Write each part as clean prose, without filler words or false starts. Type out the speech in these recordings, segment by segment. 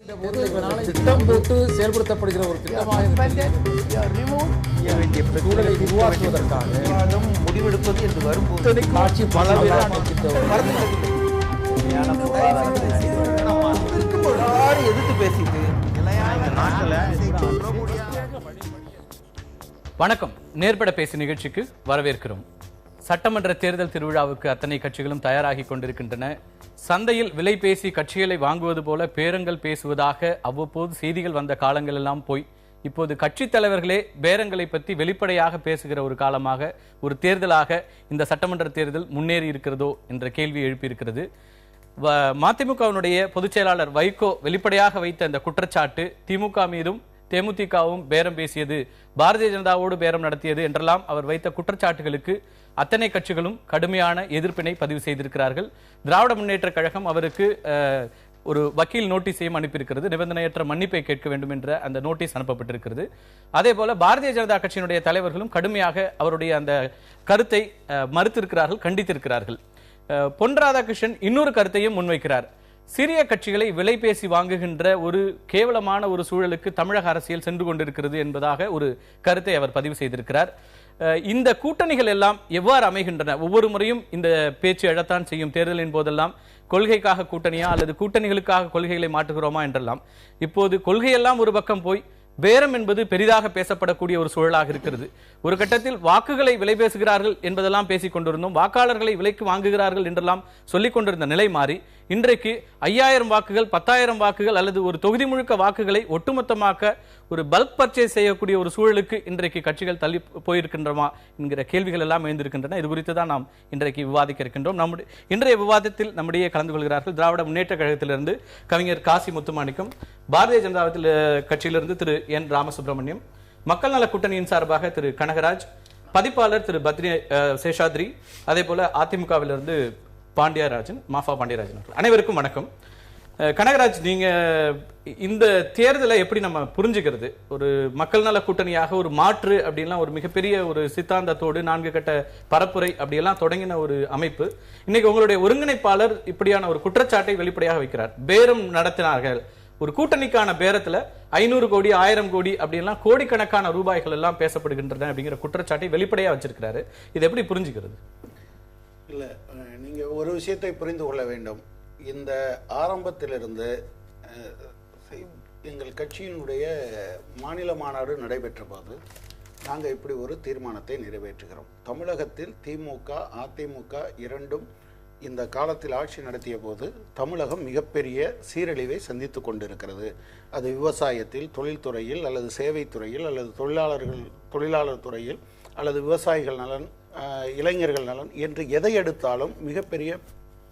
திட்டம் போட்டு செயல்படுத்தப்படுகிற ஒரு திட்டமாக சூழலை உருவாக்குவதற்காக முடிவெடுப்பது என்று வரும்போது ஆட்சி பல எதிர்த்து பேசிட்டு வணக்கம். நேர்பட பேசி நிகழ்ச்சிக்கு வரவேற்கிறோம். சட்டமன்ற தேர்தல் திருவிழாவுக்கு அத்தனை கட்சிகளும் தயாராகி கொண்டிருக்கின்றன. சந்தையில் விலை பேசி கட்சிகளை வாங்குவது போல பேரங்கள் பேசுவதாக அவ்வப்போது செய்திகள் வந்த காலங்கள் எல்லாம் போய் இப்போது கட்சித் தலைவர்களே பேரங்களை பற்றி வெளிப்படையாக பேசுகிற ஒரு காலமாக, ஒரு தேர்தலாக இந்த சட்டமன்ற தேர்தல் முன்னேறி இருக்கிறதோ என்ற கேள்வி எழுப்பியிருக்கிறது. மதிமுகவினுடைய பொதுச் செயலாளர் வைகோ வெளிப்படையாக வைத்த அந்த குற்றச்சாட்டு திமுக மீதும் தேமுதிகவும் பேரம் பேசியது, பாரதிய ஜனதாவோடு பேரம் நடத்தியது என்றெல்லாம் அவர் வைத்த குற்றச்சாட்டுகளுக்கு அத்தனை கட்சிகளும் கடுமையான எதிர்ப்பினை பதிவு செய்திருக்கிறார்கள். திராவிட முன்னேற்ற கழகம் அவருக்கு ஒரு வக்கீல் நோட்டீஸையும் அனுப்பியிருக்கிறது. நிபந்தனையற்ற மன்னிப்பை கேட்க வேண்டும் என்ற அந்த நோட்டீஸ் அனுப்பப்பட்டிருக்கிறது. அதே போல பாரதிய ஜனதா கட்சியினுடைய தலைவர்களும் கடுமையாக அவருடைய அந்த கருத்தை மறுத்திருக்கிறார்கள், கண்டித்திருக்கிறார்கள். பொன் ராதாகிருஷ்ணன் இன்னொரு கருத்தையும் முன்வைக்கிறார். சிறிய கட்சிகளை விலை பேசி வாங்குகின்ற ஒரு கேவலமான ஒரு சூழலுக்கு தமிழக அரசியல் சென்று கொண்டிருக்கிறது என்பதாக ஒரு கருத்தை அவர் பதிவு செய்திருக்கிறார். இந்த கூட்டணிகள் எல்லாம் எவ்வாறு அமைகின்றன? ஒவ்வொரு முறையும் இந்த பேச்சு எழத்தான் செய்யும். தேர்தலின் போதெல்லாம் கொள்கைக்காக கூட்டணியா அல்லது கூட்டணிகளுக்காக கொள்கைகளை மாற்றுகிறோமா என்றெல்லாம். இப்போது கொள்கையெல்லாம் ஒரு பக்கம் போய் பேரம் என்பது பெரிதாக பேசப்படக்கூடிய ஒரு சூழலாக இருக்கிறது. ஒரு கட்டத்தில் வாக்குகளை விலை பேசுகிறார்கள் என்பதெல்லாம் பேசிக் கொண்டிருந்தோம். வாக்காளர்களை விலைக்கு வாங்குகிறார்கள் என்றெல்லாம் சொல்லிக் கொண்டிருந்த நிலை மாறி இன்றைக்கு 5000 வாக்குகள், 10,000 வாக்குகள் அல்லது ஒரு தொகுதி முழுக்க வாக்குகளை ஒட்டுமொத்தமாக ஒரு பல்க் பர்ச்சேஸ் செய்யக்கூடிய ஒரு சூழலுக்கு இன்றைக்கு கட்சிகள் தள்ளி போயிருக்கின்றமா என்கிற கேள்விகள் எல்லாம் எழுந்திருக்கின்றன. இது குறித்து தான் நாம் இன்றைக்கு விவாதிக்க இருக்கின்றோம். இன்றைய விவாதத்தில் நம்முடைய கலந்து கொள்கிறார்கள் திராவிட முன்னேற்ற கழகத்திலிருந்து கவிஞர் காசி முத்துமாணிக்கம், பாரதிய ஜனதா கட்சியிலிருந்து திரு என் ராமசுப்ரமணியம், மக்கள் நல கூட்டணியின் சார்பாக திரு கனகராஜ், பதிப்பாளர் திரு பத்ரி சேஷாத்ரி, அதே போல அதிமுகவிலிருந்து பாண்டியராஜன், மாஃபா பாண்டியராஜன். அனைவருக்கும் வணக்கம். கனகராஜ், நீங்க இந்த தேர்தலை எப்படி நம்ம புரிஞ்சுக்கிறது? ஒரு மக்கள் நல கூட்டணியாக ஒரு மாற்று அப்படின்லாம் ஒரு மிகப்பெரிய ஒரு சித்தாந்தத்தோடு 4 கட்ட பரப்புரை அப்படியெல்லாம் தொடங்கின ஒரு அமைப்பு, இன்னைக்கு உங்களுடைய ஒருங்கிணைப்பாளர் இப்படியான ஒரு குற்றச்சாட்டை வெளிப்படையாக வைக்கிறார். பேரம் நடத்தினார்கள், ஒரு கூட்டணிக்கான பேரத்துல 500 கோடி 1000 கோடி அப்படின்லாம் கோடிக்கணக்கான ரூபாய்கள் எல்லாம் பேசப்படுகின்றன அப்படிங்கிற குற்றச்சாட்டை வெளிப்படையா வச்சிருக்கிறாரு. இதை எப்படி புரிஞ்சுக்கிறது? இல்ல, நீங்க ஒரு விஷயத்தை புரிந்து கொள்ள வேண்டும். இந்த ஆரம்பத்திலிருந்து எங்கள் கட்சியினுடைய மாநில மாநாடு நடைபெற்ற போது நாங்கள் இப்படி ஒரு தீர்மானத்தை நிறைவேற்றுகிறோம். தமிழகத்தில் திமுக அதிமுக இரண்டும் இந்த காலத்தில் ஆட்சி நடத்திய போது தமிழகம் மிகப்பெரிய சீரழிவை சந்தித்து கொண்டிருக்கிறது. அது விவசாயத்தில், தொழில்துறையில் அல்லது சேவைத்துறையில் அல்லது தொழிலாளர் துறையில் அல்லது விவசாயிகள் நலன், இளைஞர்கள் நலன் என்று எதை எடுத்தாலும் மிகப்பெரிய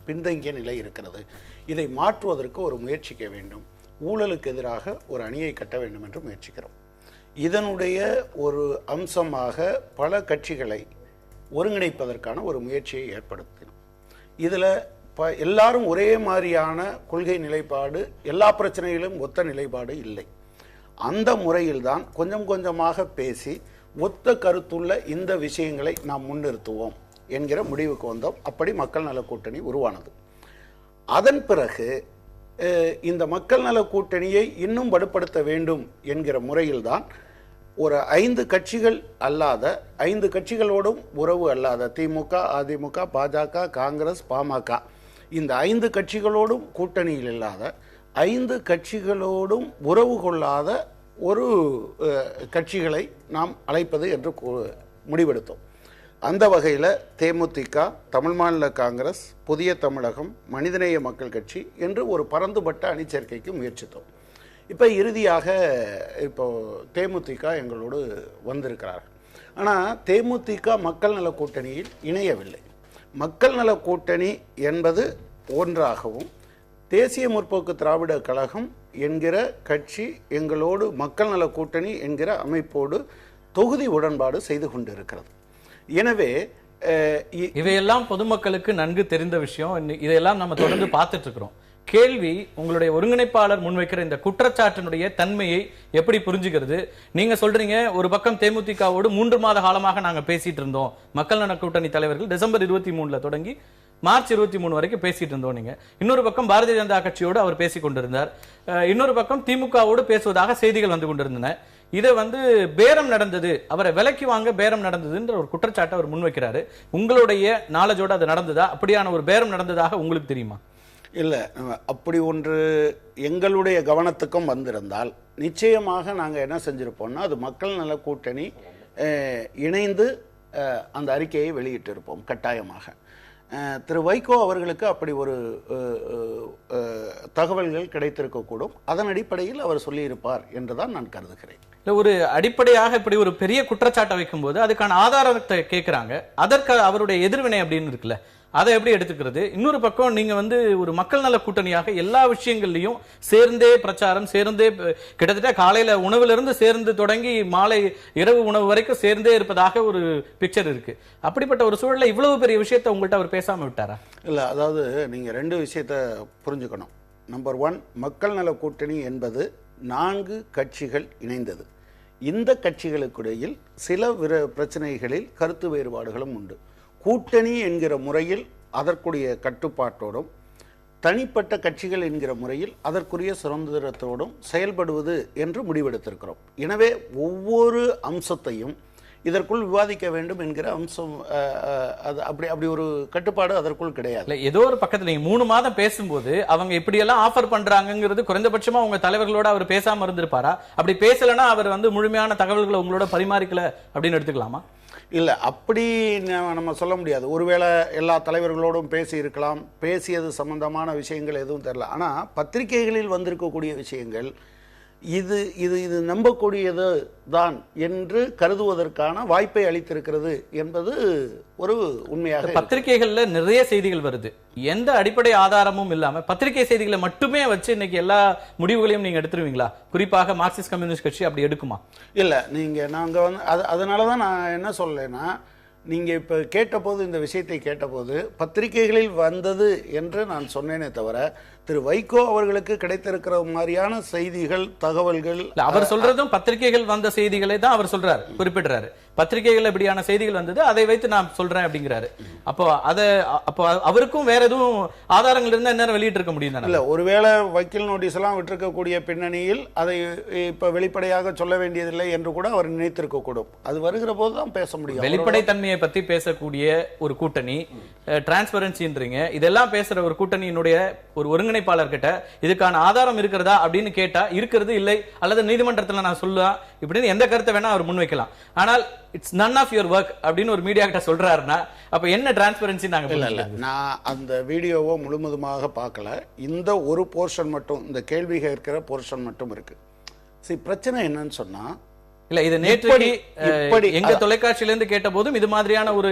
பின்தங்கிய நிலை இருக்கிறது. இதை மாற்றுவதற்கு ஒரு முயற்சிக்க வேண்டும். ஊழலுக்கு எதிராக ஒரு அணியை கட்ட வேண்டும் என்று முயற்சிக்கிறோம். இதனுடைய ஒரு அம்சமாக பல கட்சிகளை ஒருங்கிணைப்பதற்கான ஒரு முயற்சியை ஏற்படுத்தினோம். இதில் எல்லாரும் ஒரே மாதிரியான கொள்கை நிலைப்பாடு, எல்லா பிரச்சனைகளிலும் ஒத்த நிலைப்பாடு இல்லை. அந்த முறையில்தான் கொஞ்சம் கொஞ்சமாக பேசி ஒத்த கருத்துள்ள இந்த விஷயங்களை நாம் முன்னிறுத்துவோம் என்கிற முடிவுக்கு வந்தோம். அப்படி மக்கள் நல கூட்டணி உருவானது. அதன் பிறகு இந்த மக்கள் நல கூட்டணியை இன்னும் வலுப்படுத்த வேண்டும் என்கிற முறையில்தான் ஒரு 5 கட்சிகள் அல்லாத, 5 கட்சிகளோடும் உறவு அல்லாத திமுக, அதிமுக, பாஜக, காங்கிரஸ், பாமக, இந்த 5 கட்சிகளோடும் கூட்டணியில் இல்லாத, 5 கட்சிகளோடும் உறவு கொள்ளாத ஒரு கட்சிகளை நாம் அழைப்பது என்று முடிவெடுத்தோம். அந்த வகையில் தேமுதிக, தமிழ் மாநில காங்கிரஸ், புதிய தமிழகம், மனிதநேய மக்கள் கட்சி என்று ஒரு பரந்துபட்ட அணிச்சேர்க்கைக்கு முயற்சித்தோம். இப்போ இறுதியாக தேமுதிக எங்களோடு வந்திருக்கிறார்கள். ஆனால் தேமுதிக மக்கள் நல கூட்டணியில் இணையவில்லை. மக்கள் நல கூட்டணி என்பது ஒன்றாகவும், தேசிய முற்போக்கு திராவிட கழகம் என்கிற கட்சி எங்களோடு மக்கள் நல கூட்டணி என்கிற அமைப்போடு தொகுதி உடன்பாடு செய்து கொண்டிருக்கிறது. எனவே இவையெல்லாம் பொதுமக்களுக்கு நன்கு தெரிந்த விஷயம். இதையெல்லாம் நம்ம தொடர்ந்து பார்த்துட்டு இருக்கிறோம். கேள்வி, உங்களுடைய ஒருங்கிணைப்பாளர் முன்வைக்கிற இந்த குற்றச்சாட்டினுடைய தன்மையை எப்படி புரிஞ்சுக்கிறது? நீங்க சொல்றீங்க, ஒரு பக்கம் தேமுதிகவோடு 3 மாத காலமாக நாங்க பேசிட்டு இருந்தோம். மக்கள் நல கூட்டணி தலைவர்கள் டிசம்பர் 23 தொடங்கி மார்ச் 23 வரைக்கும் பேசிட்டு இருந்தோம். நீங்க இன்னொரு பக்கம் பாரதிய ஜனதா கட்சியோடு அவர் பேசிக் கொண்டிருந்தார், இன்னொரு பக்கம் திமுகவோடு பேசுவதாக செய்திகள் வந்து கொண்டிருந்தன. இதை வந்து பேரம் நடந்தது, அவரை விலைக்கு வாங்க பேரம் நடந்ததுன்ற ஒரு குற்றச்சாட்டை அவர் முன்வைக்கிறாரு. உங்களுடைய நாலேஜோட அது நடந்ததா? அப்படியான ஒரு பேரம் நடந்ததாக உங்களுக்கு தெரியுமா? இல்லை, அப்படி ஒன்று எங்களுடைய கவனத்துக்கும் வந்திருந்தால் நிச்சயமாக நாங்கள் என்ன செஞ்சிருப்போம்னா, அது மக்கள் நல கூட்டணி இணைந்து அந்த அறிக்கையை வெளியிட்டிருப்போம் கட்டாயமாக. திரு வைகோ அவர்களுக்கு அப்படி ஒரு தகவல்கள் கிடைத்திருக்கக்கூடும். அதன் அடிப்படையில் அவர் சொல்லியிருப்பார் என்றுதான் நான் கருதுகிறேன். ஒரு அடிப்படையாக இப்படி ஒரு பெரிய குற்றச்சாட்டை வைக்கும்போது அதுக்கான ஆதாரத்தை கேட்கிறாங்க. அதற்கு அவருடைய எதிர்வினை அப்படின்னு இருக்குல்ல, அதை எப்படி எடுத்துக்கிறது? இன்னொரு பக்கம் நீங்க வந்து ஒரு மக்கள் நல கூட்டணியாக எல்லா விஷயங்கள்லையும் சேர்ந்தே பிரச்சாரம், சேர்ந்தே கிட்டத்தட்ட காலையில உணவுல சேர்ந்து தொடங்கி மாலை இரவு உணவு வரைக்கும் சேர்ந்தே இருப்பதாக ஒரு பிக்சர் இருக்கு. அப்படிப்பட்ட ஒரு சூழல்ல இவ்வளவு பெரிய விஷயத்தை உங்கள்கிட்ட அவர் பேசாம விட்டாரா? இல்ல, அதாவது நீங்க ரெண்டு விஷயத்தை புரிஞ்சுக்கணும். நம்பர் 1, மக்கள் நல கூட்டணி என்பது 4 கட்சிகள் இணைந்தது. இந்த கட்சிகளுக்கிடையில் சில பிரச்சனைகளில் கருத்து வேறுபாடுகளும் உண்டு. கூட்டணி என்கிற முறையில் அதற்குரிய கட்டுப்பாட்டோடும், தனிப்பட்ட கட்சிகள் என்கிற முறையில் அதற்குரிய சுதந்திரத்தோடும் செயல்படுவது என்று முடிவெடுத்திருக்கிறோம். எனவே ஒவ்வொரு அம்சத்தையும் இதற்குள் விவாதிக்க வேண்டும் என்கிற அம்சம், அப்படி ஒரு கட்டுப்பாடு அதற்குள் கிடையாது. ஏதோ ஒரு பக்கத்துல நீங்க 3 மாதம் பேசும்போது அவங்க இப்படி எல்லாம் ஆஃபர் பண்றாங்கிறது குறைந்தபட்சமா உங்க தலைவர்களோட அவர் பேசாம இருந்திருப்பாரா? அப்படி பேசலன்னா அவர் வந்து முழுமையான தகவல்களை உங்களோட பரிமாறிக்கல அப்படின்னு எடுத்துக்கலாமா? இல்லை, அப்படி நம்ம சொல்ல முடியாது. ஒருவேளை எல்லா தலைவர்களோடும் பேசி இருக்கலாம், பேசியது சம்பந்தமான விஷயங்கள் எதுவும் தெரியல. ஆனால் பத்திரிகைகளில் வந்திருக்கக்கூடிய விஷயங்கள் இது இது இது நம்பக்கூடியது தான் என்று கருதுவதற்கான வாய்ப்பை அளித்திருக்கிறது என்பது ஒரு உண்மையாக. பத்திரிகைகள்ல நிறைய செய்திகள் வருது, எந்த அடிப்படை ஆதாரமும் இல்லாம பத்திரிகை செய்திகளை மட்டுமே வச்சு இன்னைக்கு எல்லா முடிவுகளையும் நீங்க எடுத்துருவீங்களா? குறிப்பாக மார்க்சிஸ்ட் கம்யூனிஸ்ட் கட்சி அப்படி எடுக்குமா? இல்லை, நாங்க வந்து அதனாலதான் நான் என்ன சொல்லேன்னா, நீங்க இப்ப கேட்டபோது, இந்த விஷயத்தை கேட்டபோது பத்திரிகைகளில் வந்தது என்று நான் சொன்னேனே தவிர, திரு வைகோ அவர்களுக்கு கிடைத்திருக்கிற மாதிரியான செய்திகள், தகவல்கள் அவர் சொல்றதும் பத்திரிகைகள் வந்த செய்திகளை தான் அவர் சொல்றாரு, குறிப்பிடுறாரு. பத்திரிகைகள் இப்படியான செய்திகள் வந்தது, அதை வைத்து நான் சொல்றேன் அப்படிங்கிறாரு. அப்போ அவருக்கும் வேற எதுவும் ஆதாரங்கள் இருந்தா என்ன வெளியிட்டு இருக்க முடியும்? இல்ல, ஒருவேளை வக்கீல் நோட்டீஸ் எல்லாம் விட்டிருக்கக்கூடிய பின்னணியில் அதை இப்ப வெளிப்படையாக சொல்ல வேண்டியதில்லை என்று கூட அவர் நினைத்திருக்க கூடும். அது வருகிற போதுதான் பேச முடியும். வெளிப்படைத்தன்மையை பத்தி பேசக்கூடிய ஒரு கூட்டணி, டிரான்ஸ்பரன்சின்றீங்க, இதெல்லாம் பேசுற ஒரு கூட்டணியினுடைய ஒரு ஒருங்கிணைப்பாளர் கிட்ட இதுக்கான ஆதாரம் இருக்கிறதா அப்படின்னு கேட்டா இருக்கிறது இல்லை, அல்லது நீதிமன்றத்தில் நான் சொல்லலாம் இப்படின்னு எந்த கருத்தை வேணா அவர் முன்வைக்கலாம். ஆனால் it's none of your work அப்படின்னு ஒரு மீடியா கிட்ட சொல்றாருன்னா அப்ப என்ன டிரான்ஸ்பரன்சி? நாங்க நான் அந்த வீடியோவை முழுவதுமாக பார்க்கல. இந்த ஒரு போர்ஷன் மட்டும், இந்த கேள்வி கேட்கிற போர்ஷன் மட்டும் இருக்கு. சரி, பிரச்சனை என்னன்னு சொன்னா, இல்ல இது நேற்று எங்க தொலைக்காட்சியில இருந்து கேட்ட போதும் இது மாதிரியான ஒரு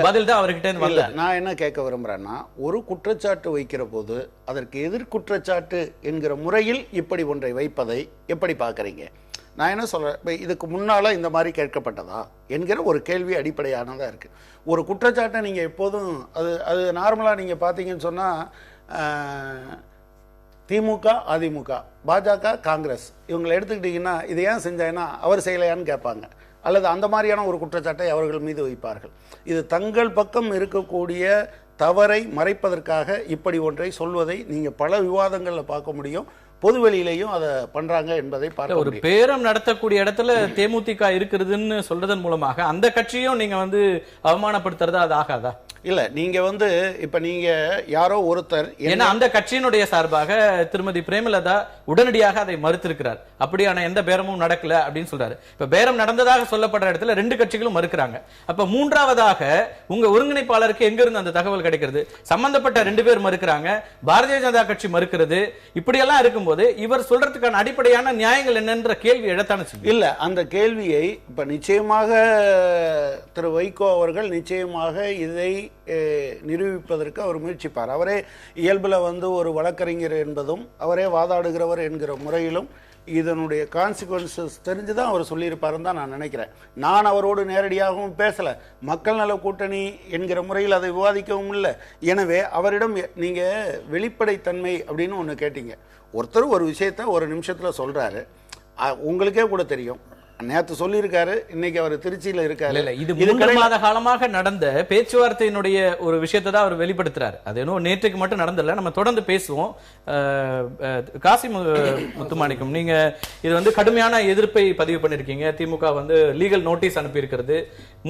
பதில் தான் அவர்கிட்ட இருந்து வரல. நான் என்ன கேட்க விரும்புறேன்னா, ஒரு குற்றச்சாட்டு வைக்கிற போது அதற்கு எதிர் குற்றச்சாட்டு என்கிற முறையில் இப்படி ஒன்றை வைப்பதை எப்படி பார்க்கறீங்க? நான் என்ன சொல்றேன், இதுக்கு முன்னால இந்த மாதிரி கேட்கப்பட்டதா என்கிற ஒரு கேள்வி அடிப்படையானதா இருக்கு. ஒரு குற்றச்சாட்டை நீங்க எப்போதும் அது நார்மலா நீங்க பாத்தீங்கன்னு சொன்னா, திமுக, அதிமுக, பாஜக, காங்கிரஸ் இவங்களை எடுத்துக்கிட்டீங்கன்னா இதை ஏன் செஞ்சாங்கன்னா அவர் செய்யலையான்னு கேட்பாங்க, அல்லது அந்த மாதிரியான ஒரு குற்றச்சாட்டை அவர்கள் மீது வைப்பார்கள். இது தங்கள் பக்கம் இருக்கக்கூடிய தவறை மறைப்பதற்காக இப்படி ஒன்றை சொல்வதை நீங்க பல விவாதங்கள்ல பார்க்க முடியும். பொதுவெளியிலையும் அதை பண்றாங்க என்பதை பார்க்க ஒரு பேரம் நடத்தக்கூடிய இடத்துல தேமுதிக இருக்கிறதுன்னு சொல்றதன் மூலமாக அந்த கட்சியும் நீங்க வந்து அவமானப்படுத்துறதா அது ஆகாதா? இல்ல, நீங்க வந்து இப்ப நீங்க யாரோ ஒருத்தர், ஏன்னா அந்த கட்சியினுடைய சார்பாக திருமதி பிரேமலதா உடனடியாக அதை மறுத்திருக்கிறார். அப்படியான எந்த பேரமும் நடக்கல அப்படின்னு சொல்றாரு. இப்ப பேரம் நடந்ததாக சொல்லப்படுற இடத்துல 2 கட்சிகளும் மறுக்கிறாங்க. அப்ப மூன்றாவதாக உங்க ஒருங்கிணைப்பாளருக்கு எங்க இருந்து அந்த தகவல் கிடைக்கிறது? சம்பந்தப்பட்ட 2 பேர் மறுக்கிறாங்க, பாரதிய ஜனதா கட்சி மறுக்கிறது. இப்படியெல்லாம் இருக்கும்போது இவர் சொல்றதுக்கான அடிப்படையான நியாயங்கள் என்னன்ற கேள்வி எழத்தான இல்ல. அந்த கேள்வியை இப்ப நிச்சயமாக திரு வைகோ அவர்கள் நிச்சயமாக இதை நிரூபிப்பதற்கு அவர் முயற்சிப்பார். அவரே இயல்புல வந்து ஒரு வழக்கறிஞர் என்பதும் அவரே வாதாடுகிறவர் என்கிற முறையிலும் இதனுடைய கான்சிக்வன்சஸ் தெரிஞ்சுதான் அவர் சொல்லியிருப்பாருன்னு தான் நான் நினைக்கிறேன். நான் அவரோடு நேரடியாகவும் பேசல, மக்கள் நல கூட்டணி என்கிற முறையில் அதை விவாதிக்கவும் இல்லை. எனவே அவரிடம் நீங்க வெளிப்படைத்தன்மை அப்படின்னு ஒன்று கேட்டீங்க. ஒருத்தர் ஒரு விஷயத்த ஒரு நிமிஷத்துல சொல்றாரு, உங்களுக்கே கூட தெரியும். நேத்து சொல்லியிருக்காரு, இன்னைக்கு அவர் திருச்சியில இருக்காரு. இல்ல இது 3 மாத காலமாக நடந்த பேச்சுவார்த்தையினுடைய ஒரு விஷயத்தை தான் அவர் வெளிப்படுத்துறாரு. அது இன்னும் நேற்றுக்கு மட்டும் நடந்தல, நம்ம தொடர்ந்து பேசுவோம். காசி முத்துமாணிக்கம், நீங்க இது வந்து கடுமையான எதிர்ப்பை பதிவு பண்ணிருக்கீங்க. திமுக வந்து லீகல் நோட்டீஸ் அனுப்பி இருக்கிறது.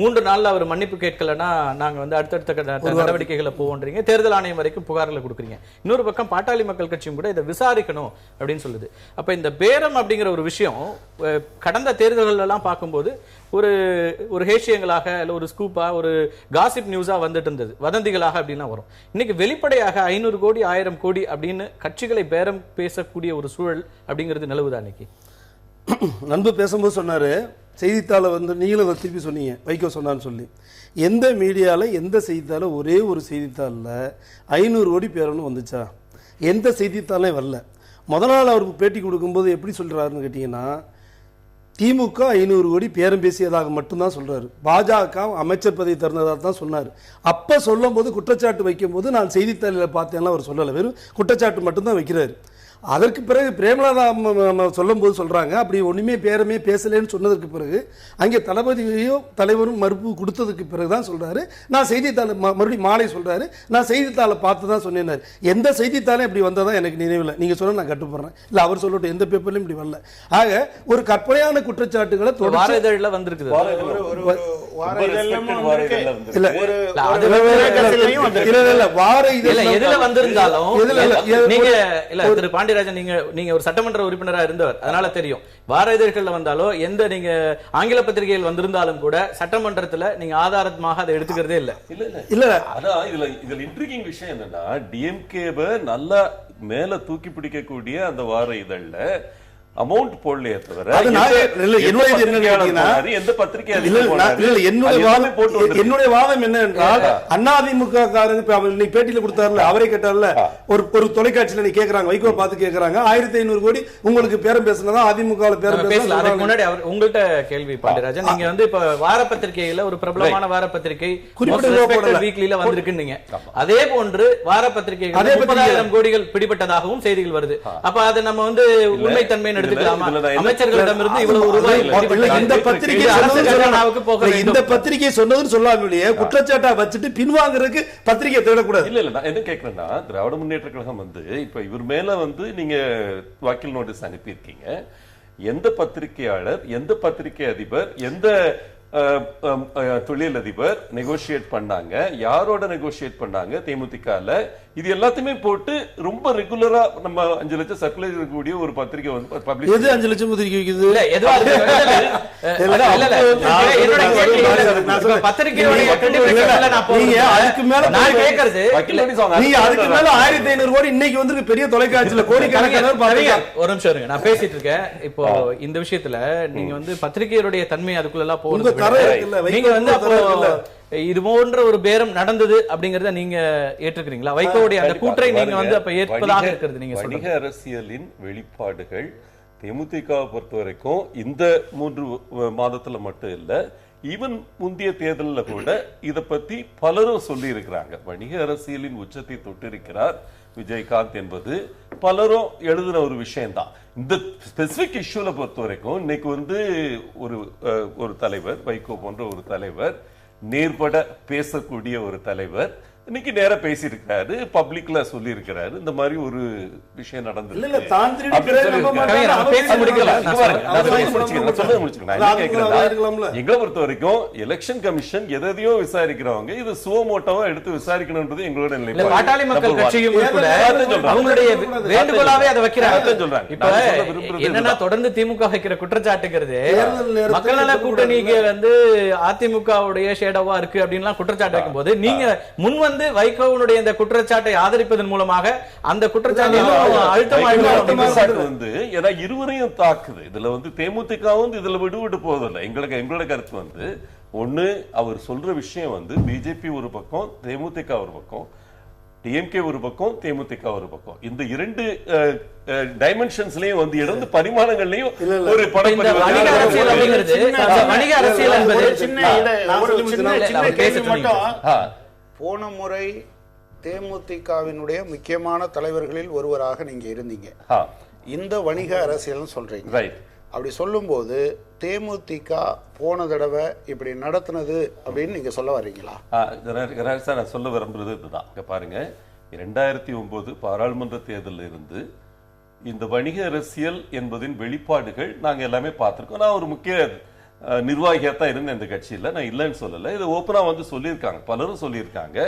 3 நாள்ல அவர் மன்னிப்பு கேட்கலன்னா நாங்க வந்து அடுத்தடுத்த நடவடிக்கைகளை போவோன்றீங்க. தேர்தல் ஆணையம் வரைக்கும் புகார்களை கொடுக்குறீங்க. இன்னொரு பக்கம் பாட்டாளி மக்கள் கட்சியும் கூட இதை விசாரிக்கணும் அப்படின்னு சொல்லுது. அப்ப இந்த பேரம் அப்படிங்கிற ஒரு விஷயம் கடந்த தேர்தல்கள் எல்லாம் பார்க்கும்போது ஒரு ஹேஷியங்களாக இல்ல ஒரு ஸ்கூப்பா ஒரு காசிப் நியூஸா வந்துட்டு இருந்தது, வதந்திகளாக அப்படின்னா வரும். இன்னைக்கு வெளிப்படையாக 500 கோடி 1000 கோடி அப்படின்னு கட்சிகளை பேரம் பேசக்கூடிய ஒரு சூழல் அப்படிங்கிறது நிலவுதா? இன்னைக்கு நண்பு பேசும்போது சொன்னாரு, செய்தித்தாளை வந்து நீங்களும் அதை திருப்பி சொன்னீங்க, வைகோ சொன்னான்னு சொல்லி. எந்த மீடியாவில் எந்த செய்தித்தாள ஒரே ஒரு செய்தித்தாளில் 500 கோடி பேரன்னு வந்துச்சா? எந்த செய்தித்தாளையும் வரல. முதல் நாள் அவருக்கு பேட்டி கொடுக்கும்போது எப்படி சொல்றாருன்னு கேட்டீங்கன்னா, திமுக 500 கோடி பேரம் பேசியதாக மட்டும்தான் சொல்றாரு. பாஜக அமைச்சர் பதவி திறந்ததாக தான் சொன்னார். அப்ப சொல்லும் போது குற்றச்சாட்டு வைக்கும் போது நான் செய்தித்தாளில் பார்த்தேன்னா அவர் சொல்லலை, வெறும் குற்றச்சாட்டு மட்டும்தான் வைக்கிறாரு. அதற்கு பிறகு பிரேமலதா சொல்லும் போது சொல்றாங்க, அப்படி ஒண்ணுமே பேரமே பேசலன்னு சொன்னதற்கு பிறகு அங்கே தளபதியோ தலைவரும் மறுப்பு கொடுத்ததுக்கு பிறகுதான் சொல்றாரு, நான் செய்தித்தாளை மறுபடியும் மாலை சொல்றாரு, நான் செய்தித்தாளை பார்த்து தான் சொன்னேன். எந்த செய்தித்தாளும் இப்படி வந்ததா எனக்கு நினைவில். நீங்க சொல்ல நான் கட்டுப்படுறேன், இல்ல அவர் சொல்லட்டும், எந்த பேப்பர்லயும் இப்படி வரல. ஆக ஒரு கற்பனையான குற்றச்சாட்டுகளை தொடர்ந்து வந்திருக்குது. பாண்டியராஜன், நீங்க ஒரு சட்டமன்ற உறுப்பினரா இருந்தவர், அதனால தெரியும். வார இதழ்கள்ல வந்தாலோ எந்த நீங்க ஆங்கில பத்திரிகைகள் வந்திருந்தாலும் கூட சட்டமன்றத்துல நீங்க ஆதாரமாக அதை எடுத்துக்கிறதே இல்ல. இல்ல அதான் இதுல இன்ட்ரிகிங் விஷயம் என்னன்னா, டிஎம்கேவை நல்லா மேல தூக்கி பிடிக்கக்கூடிய அந்த வார இதழ்ல அமௌண்ட் போடலையே தவிர எந்த பத்திரிகை என்னுடைய வாதம் என்ன என்றால், அதிமுக காரங்க பேட்டியில கொடுத்தாருல, அவரே கேட்டார்ல, ஒரு தொலைக்காட்சியில நீ கேக்குறாங்க, வைகோ பார்த்து கேக்குறாங்க, 1500 கோடி உங்களுக்கு பேரம் பேசினதா அதிமுக பேரம் பேசலாம். அதுக்கு முன்னாடி அவர் உங்கள்கிட்ட கேள்வி பாண்டியராஜன், நீங்க வந்து இப்ப வார பத்திரிகையில ஒரு பிரபலமான வார பத்திரிகை வீக்லில வந்திருக்குன்னீங்க, அதே போன்று வார பத்திரிகைகள் 30,000 கோடிகள் பிடிபட்டதாகவும் செய்திகள் வருது. அப்ப அதை நம்ம வந்து உண்மைத்தன்மை அமைச்சர்களிடமிருந்து இவ்வளவு ரூபாய் இந்த பத்திரிகை சொன்னதுன்னு சொல்லாமலேயே குற்றச்சாட்டா வச்சுட்டு பின்வாங்குறதுக்கு பத்திரிகை தேடக்கூடாது. இல்ல நான் என்ன கேட்கிறேன்னா, திராவிட முன்னேற்ற கழகம் வந்து இப்ப இவர் மேல வந்து நீங்க வக்கீல் நோட்டீஸ் அனுப்பி இருக்கீங்க. எந்த பத்திரிகையாளர், எந்த பத்திரிகை அதிபர், எந்த தொழிலதிபர் நெகோசியேட் பண்ணாங்க, யாரோட நெகோசியேட் பண்ணாங்க, தேமுதிகல இது எல்லாத்தையுமே போட்டு ரொம்ப ரெகுலரா நம்ம 5 லட்சம் சர்க்குலேட் இருக்கக்கூடிய ஒரு பத்திரிகை வந்து பப்ளிஷ். எது 5 லட்சம் பத்திரிகை இருக்குது? அதுக்கு மேல 1500 கோடி இன்னைக்கு வந்து பெரிய தொலைக்காட்சியில கோடிக்கணக்கான. ஒரு நிமிஷம் இருங்க, நான் பேசிட்டு இருக்கேன். இப்போ இந்த விஷயத்துல நீங்க வந்து பத்திரிகையுடைய தன்மை அதுக்குள்ள போறது, நீங்க வந்து அப்போ இது போன்ற ஒரு பேரம் நடந்தது அப்படிங்கறத நீங்க ஏற்றுக்கிறீங்களா? வைகோவுடைய அந்த கூற்றை நீங்க வந்து அப்ப ஏற்பதாக இருக்கிறது நீங்க சொல்றீங்க. வணிக அரசியலின் வெளிப்பாடுகள் தேமுதிக பொறுத்த வரைக்கும் இந்த 3 மாதத்துல மட்டும் இல்ல, ஈவன் முந்தைய தேர்தலில் கூட இத பத்தி பலரும் சொல்லி இருக்கிறாங்க. வணிக அரசியலின் உச்சத்தை தொட்டிருக்கிறார் விஜயகாந்த் என்பது பலரும் எழுதின ஒரு விஷயம்தான். இந்த ஸ்பெசிபிக் இஷ்யூல பொறுத்த வரைக்கும் இன்னைக்கு வந்து ஒரு தலைவர், வைகோ போன்ற ஒரு தலைவர், நேர்பட பேசக்கூடிய ஒரு தலைவர் இன்னைக்கு நேரா பேசியிருக்காரு, பப்ளிக்ல சொல்லி இருக்கிறாரு, இந்த மாதிரி ஒரு விஷயம் நடந்தது. எங்களை பொறுத்த வரைக்கும் எலெக்ஷன் கமிஷன் எதையோ விசாரிக்கிறவங்க இது சுவமோட்டோவா எடுத்து விசாரிக்கணும்ன்றது எங்களோட நிலை. பாட்டாளி மக்கள் கட்சியும் அவங்களுடைய வேண்டுகோளாவே அதை வைக்கிறாங்க சொல்றாங்க. இப்ப என்னன்னா தொடர்ந்து திமுக வைக்கிற குற்றச்சாட்டுங்கிறது மக்கள் நல கூட்டணிக்கு வந்து அதிமுகவுடைய ஷேடோவா இருக்கு அப்படின்னு குற்றச்சாட்டு வைக்கும் போது நீங்க முன் வந்து வைகோவுடைய இந்த குற்றச்சாட்டை ஆதரிப்பதன் மூலமாக அந்த குற்றச்சாட்டு வந்து ஏன்னா இருவரையும் தாக்குது. இதுல வந்து தேமுதிகவும் இதுல விடுவிட்டு போவதில்லை. எங்களோட கருத்து வந்து ஒண்ணு, அவர் சொல்ற விஷயம் வந்து பிஜேபி ஒரு பக்கம், தேமுதிக ஒரு பக்கம், டிஎம்கே ஒரு பக்கம், தேமுதிக ஒரு பக்கம், இந்த 2 டைமென்ஷன்ஸ்லயும் வந்து இடந்து பரிமாணங்கள்லயும் ஒரு படம். வணிக அரசியல் என்பது போன முறை தேமுதிகவினுடைய முக்கியமான தலைவர்களில் ஒருவராக நீங்க இருந்தீங்க. இந்த வணிக அரசியல் சொல்றீங்க. அப்படி சொல்லும்போது தேமுதிக போன தடவை இப்படி நடத்துனது அப்படின்னு நீங்க சொல்ல வர்றீங்களா? சார், நான் சொல்ல விரும்புறது இதுதான். இங்க பாருங்க, 2009 பாராளுமன்ற தேர்தலில் இருந்து இந்த வணிக அரசியல் என்பதின் வெளிப்பாடுகள் நாங்க எல்லாமே பார்த்திருக்கோம். நான் ஒரு முக்கிய நிர்வாகியா தான் இருந்தேன் இந்த கட்சியில, நான் இல்லைன்னு சொல்லல. இது ஓப்பனா வந்து சொல்லியிருக்காங்க, பலரும் சொல்லியிருக்காங்க.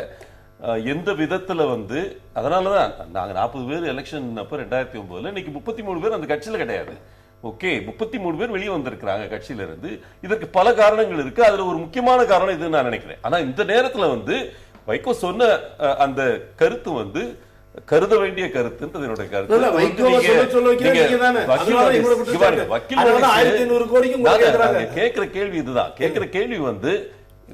எந்த விதத்துல வந்து அதனாலதான் நாங்க 40 பேர் எலெக்ஷன் அப்ப 2009 இன்னைக்கு 33 பேர் அந்த கட்சியில கிடையாது. ஓகே, 33 பேர் வெளியே வந்திருக்கிறாங்க கட்சியில இருந்து. இதற்கு பல காரணங்கள் இருக்கு. அதுல ஒரு முக்கியமான காரணம் இதுன்னு நான் நினைக்கிறேன். ஆனா இந்த நேரத்துல வந்து வைகோ சொன்ன அந்த கருத்து வந்து கருத வேண்டிய கருத்துன்றது என்னுடைய கருத்து. கேட்கிற கேள்வி இதுதான். கேட்கிற கேள்வி வந்து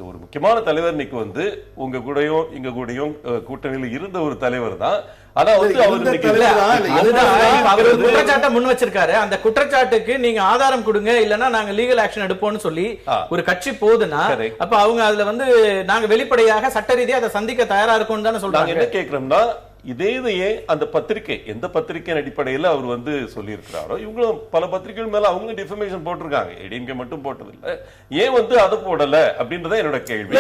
ஒரு முக்கியமான தலைவர் இன்னைக்கு வந்து உங்க கூடயும் எங்க கூடயும் கூட்டணியில் இருந்த ஒரு தலைவர் தான். ஆனா வந்து அவர் குற்றச்சாட்டை முன் வச்சிருக்காரு. அந்த குற்றச்சாட்டுக்கு நீங்க ஆதாரம் கொடுங்க, இல்லன்னா நாங்க லீகல் ஆக்ஷன் எடுப்போம்னு சொல்லி ஒரு கட்சி போகுதுன்னா அப்ப அவங்க அதுல வந்து நாங்க வெளிப்படையாக சட்ட ரீதியா அதை சந்திக்க தயாரா இருக்கோம்னு தானே சொல்றாங்க. என்ன கேட்கிறோம்னா, இதையே அந்த பத்திரிகை எந்த பத்திரிகையின் அடிப்படையில் அவர் வந்து சொல்லியிருக்கிறாரோ, இவங்களும் பல பத்திரிகைகள் மேல அவங்க டிஃபர்மேஷன் போட்டிருக்காங்க. ஏடிஎம்கே மட்டும் போட்டதில்லை. ஏன் வந்து அதை போடல அப்படின்றத என்னோட கேள்வி.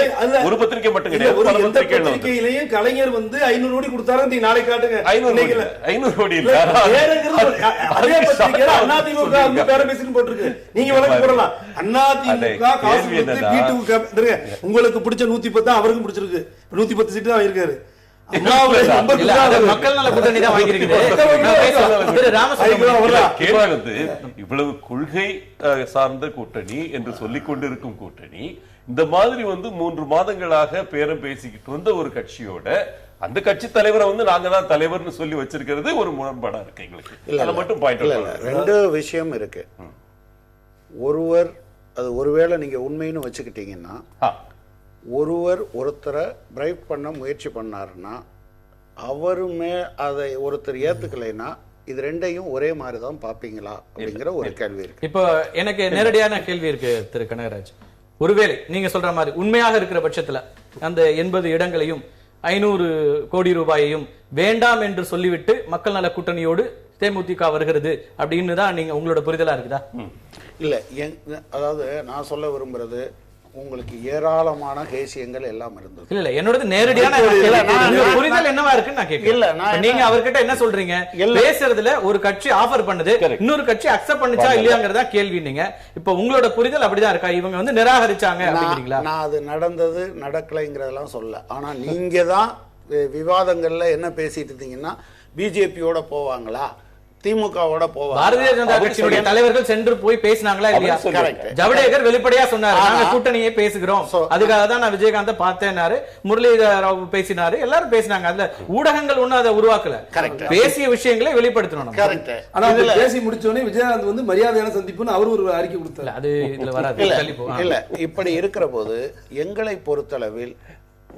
ஒரு பத்திரிகை மட்டும் கிடையாது, பல பத்திரிகையிலையும் கலைஞர் வந்து 500 கோடி கொடுத்தாரு. நீங்க நாளை காட்டுங்க. 500 கோடி இல்ல, அதே பத்திரிகை அதிமுக பேர பேசிட்டு போட்டிருக்கு. நீங்க வழக்கு போடலாம். அதிமுக காசு வீட்டுக்கு உங்களுக்கு பிடிச்ச 110 அவருக்கும் பிடிச்சிருக்கு. 110 சீட்டு தான் இருக்காரு. மக்கள் நல கூட்டணி தான் இவ்வளவு கொள்கை சார்ந்த கூட்டணி என்று சொல்லிக் கொண்டிருக்கும் கூட்டணி இந்த மாதிரி வந்து 3 மாதங்களாக பேரம் பேசிக்கிட்டு வந்த ஒரு கட்சியோட அந்த கட்சி தலைவரை வந்து நாங்க தான் தலைவர்னு சொல்லி வச்சிருக்கிறது ஒரு முரண்பாடா இருக்கு எங்களுக்கு. அதை மட்டும் பாயிண்ட். ரெண்டு விஷயம் இருக்கு. ஒருவர் அது ஒருவேளை நீங்க உண்மைன்னு வச்சுக்கிட்டீங்கன்னா, ஒருத்தரை பிரைப் பண்ண முயற்சி பண்ணாருன்னா அவருமே அதை ஒருத்தர் ஏத்துக்கலைன்னா இது ரெண்டையும் ஒரே மாதிரி தான் பாப்பீங்களா அப்படிங்கிற ஒரு கேள்வி இருக்கு. இப்போ எனக்கு நேரடியான கேள்வி இருக்கு திரு கனகராஜ். ஒருவேளை நீங்க சொல்ற மாதிரி உண்மையாக இருக்கிற பட்சத்துல அந்த 80 இடங்களையும் 500 கோடி ரூபாயையும் வேண்டாம் என்று சொல்லிவிட்டு மக்கள் நல கூட்டணியோடு தேமுதிக வருகிறது அப்படின்னு தான் நீங்க உங்களோட புரிதலா இருக்குதா? இல்ல, அதாவது நான் சொல்ல விரும்புறது, உங்களுக்கு ஏராளமான கேசியங்கள் எல்லாம் இருந்தது. இல்ல என்னோட நேரடியான புரிதல் என்னவா இருக்குன்னு நான் கேட்கிறேன். இல்ல நீங்க அவர்கிட்ட என்ன சொல்றீங்க? பேசுறதுல ஒரு கட்சி ஆஃபர் பண்ணுது, இன்னொரு கட்சி அக்செப்ட் பண்ணுச்சா இல்லையாங்கறதா கேள்வி. நீங்க இப்ப உங்களோட புரிதல் அப்படிதான் இருக்கா? இவங்க வந்து நிராகரிச்சாங்க அப்படிங்கிறீங்களா? நான் அது நடந்தது நடக்கலைங்கிறதெல்லாம் சொல்ல. ஆனா நீங்க தான் விவாதங்கள்ல என்ன பேசிட்டு இருந்தீங்கன்னா, பிஜேபியோட போவாங்களா, திமுகவோட போவாங்க, பாரதிய ஜனதா கட்சியுடைய தலைவர்கள் சென்று போய் பேசினாங்களா இல்லையா? ஜவடேகர் வெளிப்படையா சொன்னாரு, நாங்க கூட்டணியே பேசுகிறோம், அதுக்காக தான் நான் விஜயகாந்த் பார்த்தேன்னாரு, முரளிதர் பேசினாரு, எல்லாரும் பேசினாங்க. அதுல ஊடகங்கள் ஒண்ணும் அதை உருவாக்கல, பேசிய விஷயங்களை வெளிப்படுத்தணும். ஆனா பேசி முடிச்சோடனே விஜயகாந்த் வந்து மரியாதையான சந்திப்புன்னு அவரு ஒரு அறிக்கை கொடுத்தாரு. அது இதுல வராது. இல்ல, இப்படி இருக்கிற போது எங்களை பொறுத்தளவில்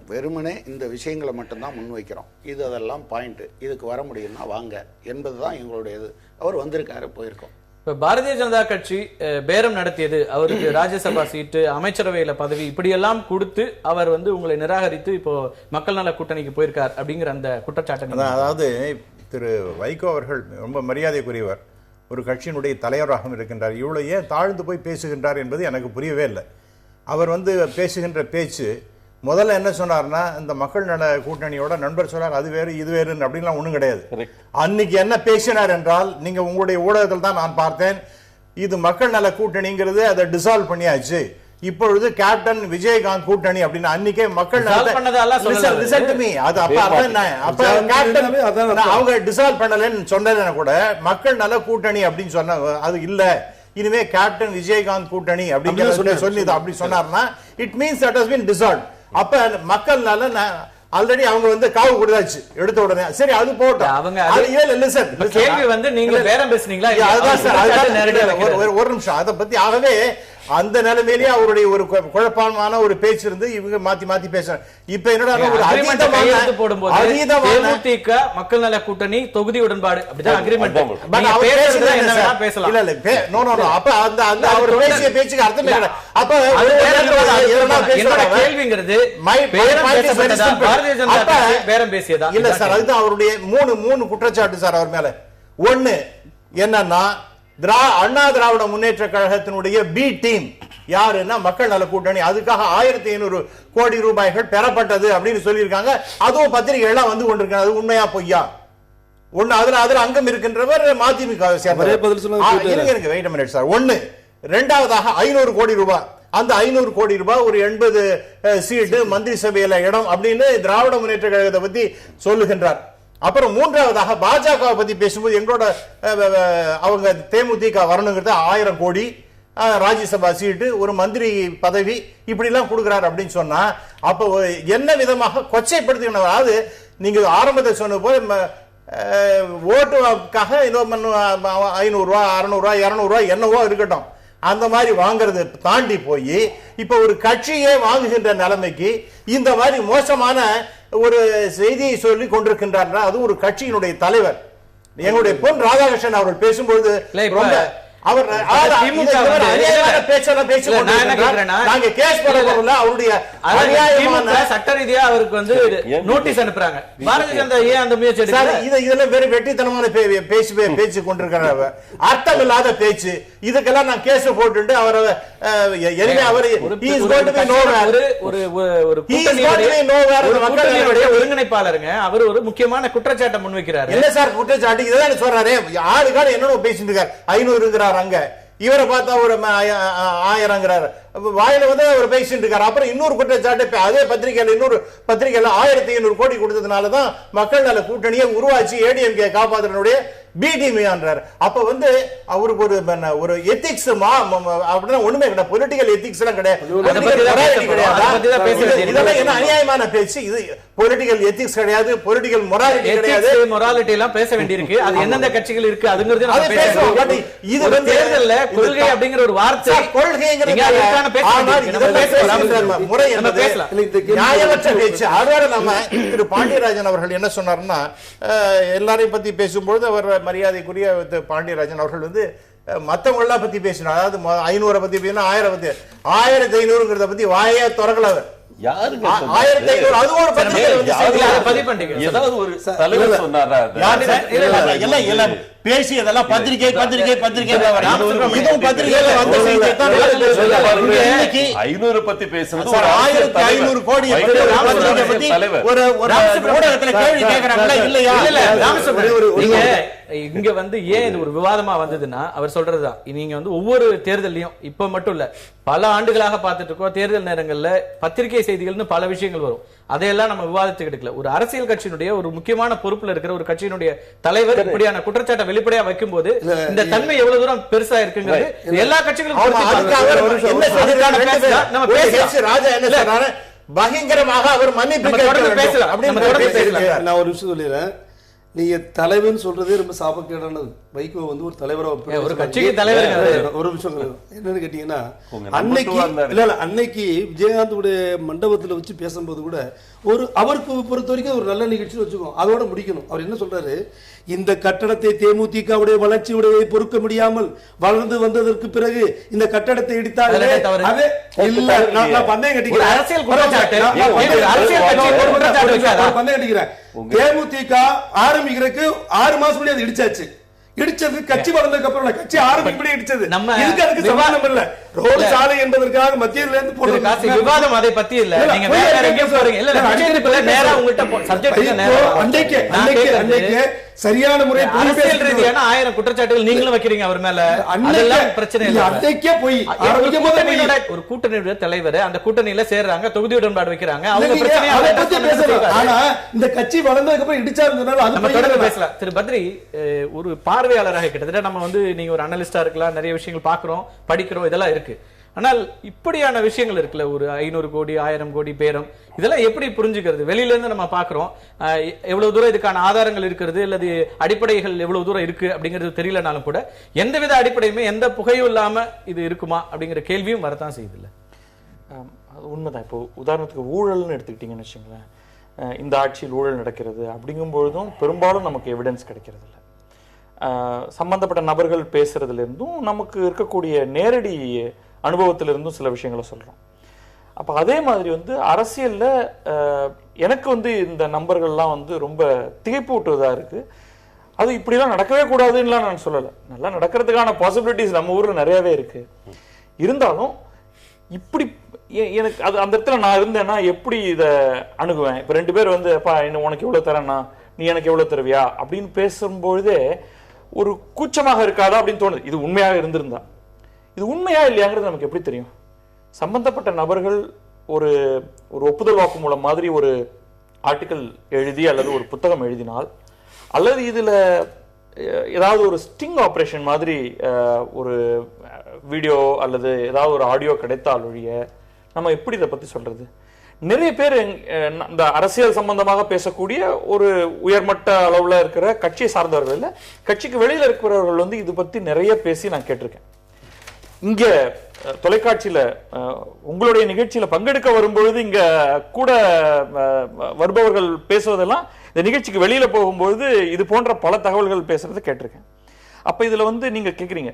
வெறுமனே இந்த விஷயங்களை மட்டும்தான் முன்வைக்கிறோம். இது அதெல்லாம் பாயிண்ட், இதுக்கு வர முடியும்னா வாங்க என்பதுதான் எங்களுடையது. அவர் வந்திருக்காரு, போயிருக்கோம். இப்ப பாரதிய ஜனதா கட்சி பேரம் நடத்தியது, அவருக்கு ராஜ்யசபா சீட்டு, அமைச்சரவையில பதவி, இப்படி எல்லாம் கொடுத்து அவர் வந்து உங்களை நிராகரித்து இப்போ மக்கள் நல கூட்டணிக்கு போயிருக்கார் அப்படிங்கிற அந்த குற்றச்சாட்டு. அதாவது திரு வைகோ அவர்கள் ரொம்ப மரியாதைக்குரியவர், ஒரு கட்சியினுடைய தலைவராக இருக்கின்றார். இவ்வளவு ஏன் தாழ்ந்து போய் பேசுகின்றார் என்பது எனக்கு புரியவே இல்லை. அவர் வந்து பேசுகின்ற பேச்சு முதல்ல என்ன சொன்னார்னா, இந்த மக்கள் நல கூட்டணியோட நண்பர் சொன்னார், அது வேறு இது வேறு அப்படின்லாம் ஒண்ணும் கிடையாது. அன்னைக்கு என்ன பேசினார் என்றால், நீங்க உங்களுடைய ஊடகத்தில் தான் நான் பார்த்தேன், இது மக்கள் நல கூட்டணிங்கிறது அதை டிசால்வ் பண்ணியாச்சு, இப்பொழுது கேப்டன் விஜயகாந்த் கூட்டணி அப்படின்னு அன்னைக்கே மக்கள் அவங்க டிசால்வ் பண்ணலன்னு சொன்னது கூட மக்கள் நல கூட்டணி அப்படின்னு சொன்ன அது இல்ல, இனிமே கேப்டன் விஜயகாந்த் கூட்டணி அப்படிங்கிற சொல்லி அப்படி சொன்னார்னா it means that has been dissolve. அப்ப மக்கள் நல ஆல்ரெடி அவங்க வந்து காவு கொடுத்தாச்சு எடுத்த உடனே. சரி, அது போட்டோம். அவங்க கேள்வி வந்து நீங்க பேரம் பேசுனீங்களா? ஒரு நிமிஷம் அதை பத்தி. ஆகவே அந்த நிலைமையிலேயே அவருடைய ஒரு குழப்பமான ஒரு பேச்சு இருந்து இவங்க மாத்தி மாத்தி பேசுறாங்க. இப்ப என்னடா ஒரு தேமுதிக மக்கள் நல கூட்டணி தொகுதி உடன்பாடு அப்படிதான் அக்ரிமெண்ட் பேசலாம். இல்ல இல்ல நோ நோ நோ. அப்ப அந்த அந்த அவர் பேசிய பேச்சுக்கு அர்த்தம் இல்லை. அப்ப என்னோட கேள்விங்கிறது பாரதிய ஜனதா கட்சி பேரம் பேசியதா இல்ல சார்? அதுதான் அவருடைய மூணு குற்றச்சாட்டு சார் அவர் மேல. ஒண்ணு என்னன்னா, அண்ணா திராவிட முன்னேற்ற கழகத்தினுடைய பி டீம் யாருன்னா மக்கள் நல கூட்டணி. அதுக்காக 1500 கோடி ரூபாய்கள் பெறப்பட்டது அப்படின்னு சொல்லியிருக்காங்க. அதுவும் பத்திரிகை எல்லாம் வந்து கொண்டிருக்காங்க. அது உண்மையா பொய்யா? ஒண்ணு அதுல அங்கம் இருக்கின்றவர் மதிமுக சார். ஒண்ணு. இரண்டாவதாக 500 கோடி ரூபாய், அந்த 500 கோடி ரூபாய் ஒரு 80 சீட்டு மந்திரி சபையில இடம் அப்படின்னு திராவிட முன்னேற்ற கழகத்தை பத்தி சொல்லுகின்றார். அப்புறம் மூன்றாவதாக பாஜக பத்தி பேசும்போது எங்களோட அவங்க தேமுதிக வரணுங்கிறது 1000 கோடி, ராஜ்யசபா சீட்டு, ஒரு மந்திரி பதவி, இப்படி எல்லாம் கொடுக்கிறார் அப்படின்னு சொன்னா அப்போ என்ன விதமாக கொச்சைப்படுத்தின. அதாவது நீங்க ஆரம்பத்தில் சொன்ன போது ஓட்டுக்காக 500 ரூபா 600 ரூபா 200 ரூபா என்னவோ இருக்கட்டும், அந்த மாதிரி வாங்குறது தாண்டி போய் இப்ப ஒரு கட்சியே வாங்குகின்ற நிலைமைக்கு இந்த மாதிரி மோசமான ஒரு செய்தியை சொல்லி கொண்டிருக்கின்றார். அது ஒரு கட்சியினுடைய தலைவர். எங்களுடைய பொன் ராதாகிருஷ்ணன் அவர்கள் பேசும்போது அவர் சட்ட ரீதியா அவருக்கு வந்து நோட்டீஸ் அனுப்புறாங்க. பாரதிய ஜனதா ஏன் அந்த முயற்சி இதெல்லாம் வெறும் வெட்டித்தனமான பேச்சு கொண்டிருக்கிறார். அர்த்தம் இல்லாத பேச்சு. இதுக்கெல்லாம் நான் கேஸ் போட்டு அவரை ஒருங்கிணைப்பாளருங்க. அவர் ஒரு முக்கியமான குற்றச்சாட்டை முன்வைக்கிறார். என்ன சார் குற்றச்சாட்டு? இதுதான் சொல்றாரு. ஆளுக்கான என்னன்னு பேசிட்டு இருக்காரு. 500 அங்க இவரை பார்த்தா ஒரு 1000 வாயில வந்து அவர் பேசிட்டு இருக்காரு. அப்புறம் இன்னொரு குற்றச்சாட்டு அதே பத்திரிகையில இன்னொரு பத்திரிகையில 1500 கோடி கொடுத்ததுனாலதான் மக்கள் நல கூட்டணியை உருவாச்சு ஏடிஎம்கே காப்பாற்றுறனுடைய பிடிமியான்றார். அப்ப வந்து அவருக்கு ஒரு எத்திக்ஸ் அப்படின்னா ஒண்ணுமே கிடையாது. பொலிட்டிக்கல் எத்திக்ஸ் எல்லாம் கிடையாது. இதெல்லாம் என்ன அநியாயமான பேச்சு? இது பொலிட்டிக்கல் எத்திக்ஸ் கிடையாது, பொலிட்டிக்கல் மொராலிட்டி கிடையாது. மொராலிட்டி எல்லாம் பேச வேண்டியிருக்கு. அது எந்தெந்த கட்சிகள் இருக்கு அதுங்கிறது இது வந்து தேர்தல்ல கொள்கை அப்படிங்கிற ஒரு வார்த்தை, கொள்கைங்கிற முறை என்பது நியாயமற்ற பேச்சு. அதோட நம்ம திரு பாண்டியராஜன் அவர்கள் என்ன சொன்னார்னா, எல்லாரையும் பத்தி பேசும்போது அவர் மரியாதைக்குரிய பாண்டியராஜன் அவர்கள் வந்து மத்தவங்க எல்லாம் பத்தி பேசினார். அதாவது 500 பத்தி பேசினா 1000 பத்தி 1500 பத்தி வாயே திறக்கல அவர். யாருங்க 1500 அது ஒரு பத்திரிகை ஏதாவது ஒரு தலைவர் சொன்னாரா? எல்லாம் பேசி அதெல்லாம் பத்திரிகை இதுவும் பத்திரிகையில வந்த செய்தி தான். 500 பத்தி பேசுறது 1500 கோடி பத்தி ஒரு ஊடகத்துல கேள்வி கேக்குறாங்களா இல்லையா? இங்க வந்து ஏன் இது ஒரு விவாதமா வந்ததுன்னா அவர் சொல்றதுதான். நீங்க வந்து ஒவ்வொரு தேர்தலையும் இப்ப மட்டும் இல்ல பல ஆண்டுகளாக பார்த்துட்டு இருக்கோம். தேர்தல் நேரங்கள்ல பத்திரிகை செய்திகள்னு பல விஷயங்கள் வரும். அதையெல்லாம் நம்ம விவாதத்துக்கு எடுக்கல. ஒரு அரசியல் கட்சியினுடைய ஒரு முக்கியமான பொறுப்புல இருக்கிற ஒரு கட்சியினுடைய தலைவர் இப்படியான குற்றச்சாட்டை வெளிப்படையா வைக்கும் போது இந்த தன்மை எவ்வளவு தூரம் பெருசா இருக்குங்கிறது எல்லா கட்சிகளும் பயங்கரமாக அவர் மன்னிப்பு பேசலாம் அப்படின்னு நான் ஒரு விஷயம் சொல்லிடுறேன். நீங்க தலைவர்னு சொல்றதே ரொம்ப சாபக்கேடானது. வைகோ வந்து ஒரு தலைவரா ஒரு கட்சிக்கு தலைவர். ஒரு விஷயம் என்னன்னு கேட்டீங்கன்னா, அன்னைக்கு விஜயகாந்த் உடைய மண்டபத்துல வச்சு பேசும்போது கூட அவருக்கு பொறுத்த வரைக்கும் ஒரு நல்ல நிகழ்ச்சி வச்சுக்கோ, அதோட முடிக்கணும். அவர் என்ன சொல்றாரு, இந்த கட்டடத்தை தேமுதிகவுடைய வளர்ச்சியுடைய பொறுக்க முடியாமல் வளர்ந்து வந்ததற்கு பிறகு இந்த கட்டடத்தை இடித்தால் பந்தயம் கட்டிக்கிறேன். தேமுதிக ஆரம்பிக்கிறதுக்கு 6 மாசம் முன்னாடி இடிச்சாச்சு. இடிச்சது கட்சி வளர்ந்ததுக்கு அப்புறம் கட்சி ஆரம்பிப்படி இடிச்சது. அதுக்கு சம்பந்தம் இல்ல. ரோடு சாலை என்பதற்காக மத்தியில இருந்து போடுற விவாதம் அதை பத்தி இல்ல. நீங்க வேற எங்க போறீங்க? இல்ல நேரா உங்ககிட்ட சப்ஜெக்ட் அன்னைக்கு சரியான முறை அரசியல் ரீதியான 1000 குற்றச்சாட்டுகள் நீங்களும் வைக்கிறீங்க அவர் மேல. அதெல்லாம் பிரச்சனை இல்ல. அன்னைக்கே போய் ஒரு கூட்டணியுடைய தலைவர் அந்த கூட்டணியில சேர்றாங்க, தொகுதி உடன்பாடு வைக்கிறாங்க. அவங்க பிரச்சனையை பத்தி பேசலாம். ஆனா இந்த கட்சி வளர்ந்ததுக்கு அப்புறம் இடிச்சாருனால அது தொடர்ந்து பேசலாம். திரு பத்ரி, ஒரு பார்வையாளராக கிட்டத்தட்ட நம்ம வந்து நீங்க ஒரு அனலிஸ்டா இருக்கலாம், நிறைய விஷயங்கள் பாக்குறோம் படிக்கிறோம், இதெல்லாம் இருக்கு. ஆனால் இப்படியான விஷயங்கள் இருக்குல்ல, ஒரு 500 கோடி 1000 கோடி பேரம், இதெல்லாம் எப்படி புரிஞ்சுக்கிறது? வெளியில இருந்து நம்ம பாக்குறோம், எவ்வளவு தூரம் இதுக்கான ஆதாரங்கள் இருக்கிறது அல்லது அடிப்படைகள் எவ்வளவு தூரம் இருக்கு அப்படிங்கிறது தெரியலனாலும் கூட எந்தவித அடிப்படையுமே எந்த புகையும் இல்லாம இது இருக்குமா அப்படிங்கிற கேள்வியும் வரத்தான் செய்யுது. இல்ல அது உண்மைதான். இப்போ உதாரணத்துக்கு ஊழல்னு எடுத்துக்கிட்டீங்கன்னு வச்சுங்களேன், இந்த ஆட்சியில் ஊழல் நடக்கிறது அப்படிங்கும்பொழுதும் பெரும்பாலும் நமக்கு எவிடன்ஸ் கிடைக்கிறது இல்லை. சம்பந்தப்பட்ட நபர்கள் பேசுறதுல இருந்தும் நமக்கு இருக்கக்கூடிய நேரடி அனுபவத்திலிருந்தும் சில விஷயங்களை சொல்றோம். அப்ப அதே மாதிரி வந்து அரசியல்ல எனக்கு வந்து இந்த நம்பர்கள்லாம் வந்து ரொம்ப திகைப்பூட்டுவதா இருக்கு. அது இப்படிலாம் நடக்கவே கூடாதுன்னு நான் சொல்லலை. நல்லா நடக்கிறதுக்கான பாசிபிலிட்டிஸ் நம்ம ஊர்ல நிறையவே இருக்கு. இருந்தாலும் இப்படி எனக்கு அது அந்த இடத்துல நான் இருந்தேன்னா எப்படி இதை அணுகுவேன்? இப்போ 2 பேர் வந்து அப்பா உனக்கு எவ்வளவு தரேன்னா நீ எனக்கு எவ்வளவு தருவியா அப்படின்னு பேசும்பொழுதே ஒரு கூச்சமாக இருக்காதா அப்படின்னு தோணுது. இது உண்மையாக இருந்திருந்தா, இது உண்மையா இல்லையாங்கிறது நமக்கு எப்படி தெரியும்? சம்பந்தப்பட்ட நபர்கள் ஒரு ஒரு ஒப்புதல் வாக்குமூலம் மாதிரி ஒரு ஆர்டிக்கல் எழுதி அல்லது ஒரு புத்தகம் எழுதினால், அல்லது இதுல ஏதாவது ஒரு ஸ்டிங் ஆபரேஷன் மாதிரி ஒரு வீடியோ அல்லது ஏதாவது ஒரு ஆடியோ கிடைத்தால் ஒழிய நம்ம எப்படி இதை பத்தி சொல்றது? நிறைய பேர் இந்த அரசியல் சம்பந்தமாக பேசக்கூடிய ஒரு உயர்மட்ட அளவுல இருக்கிற கட்சியை சார்ந்தவர்கள் இல்ல, கட்சிக்கு வெளியில இருக்கிறவர்கள் வந்து இது பத்தி நிறைய பேசி நான் கேட்டிருக்கேன். இங்க தொலைக்காட்சியில உங்களுடைய நிகழ்ச்சியில பங்கெடுக்க வரும்பொழுது இங்க கூட வருபவர்கள் பேசுவதெல்லாம் இந்த நிகழ்ச்சிக்கு வெளியில போகும்போது இது போன்ற பல தகவல்கள் பேசுறதை கேட்டிருக்கேன். அப்ப இதுல வந்து நீங்க கேக்குறீங்க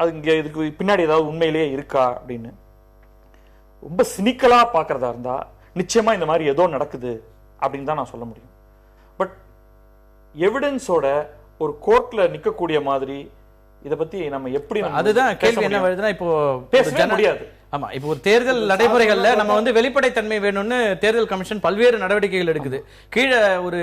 அது இங்க இதுக்கு பின்னாடி ஏதாவது உண்மையிலேயே இருக்கா அப்படின்னு. ரொம்ப சினிக்கலா பாக்குறதா இருந்தா நிச்சயமா இந்த மாதிரி ஏதோ நடக்குது அப்படின்னு தான் நான் சொல்ல முடியும். பட் எவிடன்ஸோட ஒரு கோர்ட்ல நிக்கக்கூடிய மாதிரி இத பத்தி நம்ம எப்படி அதுதான் கேள்வி என்ன வருதுன்னா, இப்போ பேசவே முடியாது. ஆமா, இப்போ ஒரு தேர்தல் நடைமுறைகள்ல நம்ம வந்து வெளிப்படைத்தன்மை வேணும்னு தேர்தல் கமிஷன் பல்வேறு நடவடிக்கைகள் எடுக்குது. கீழே ஒரு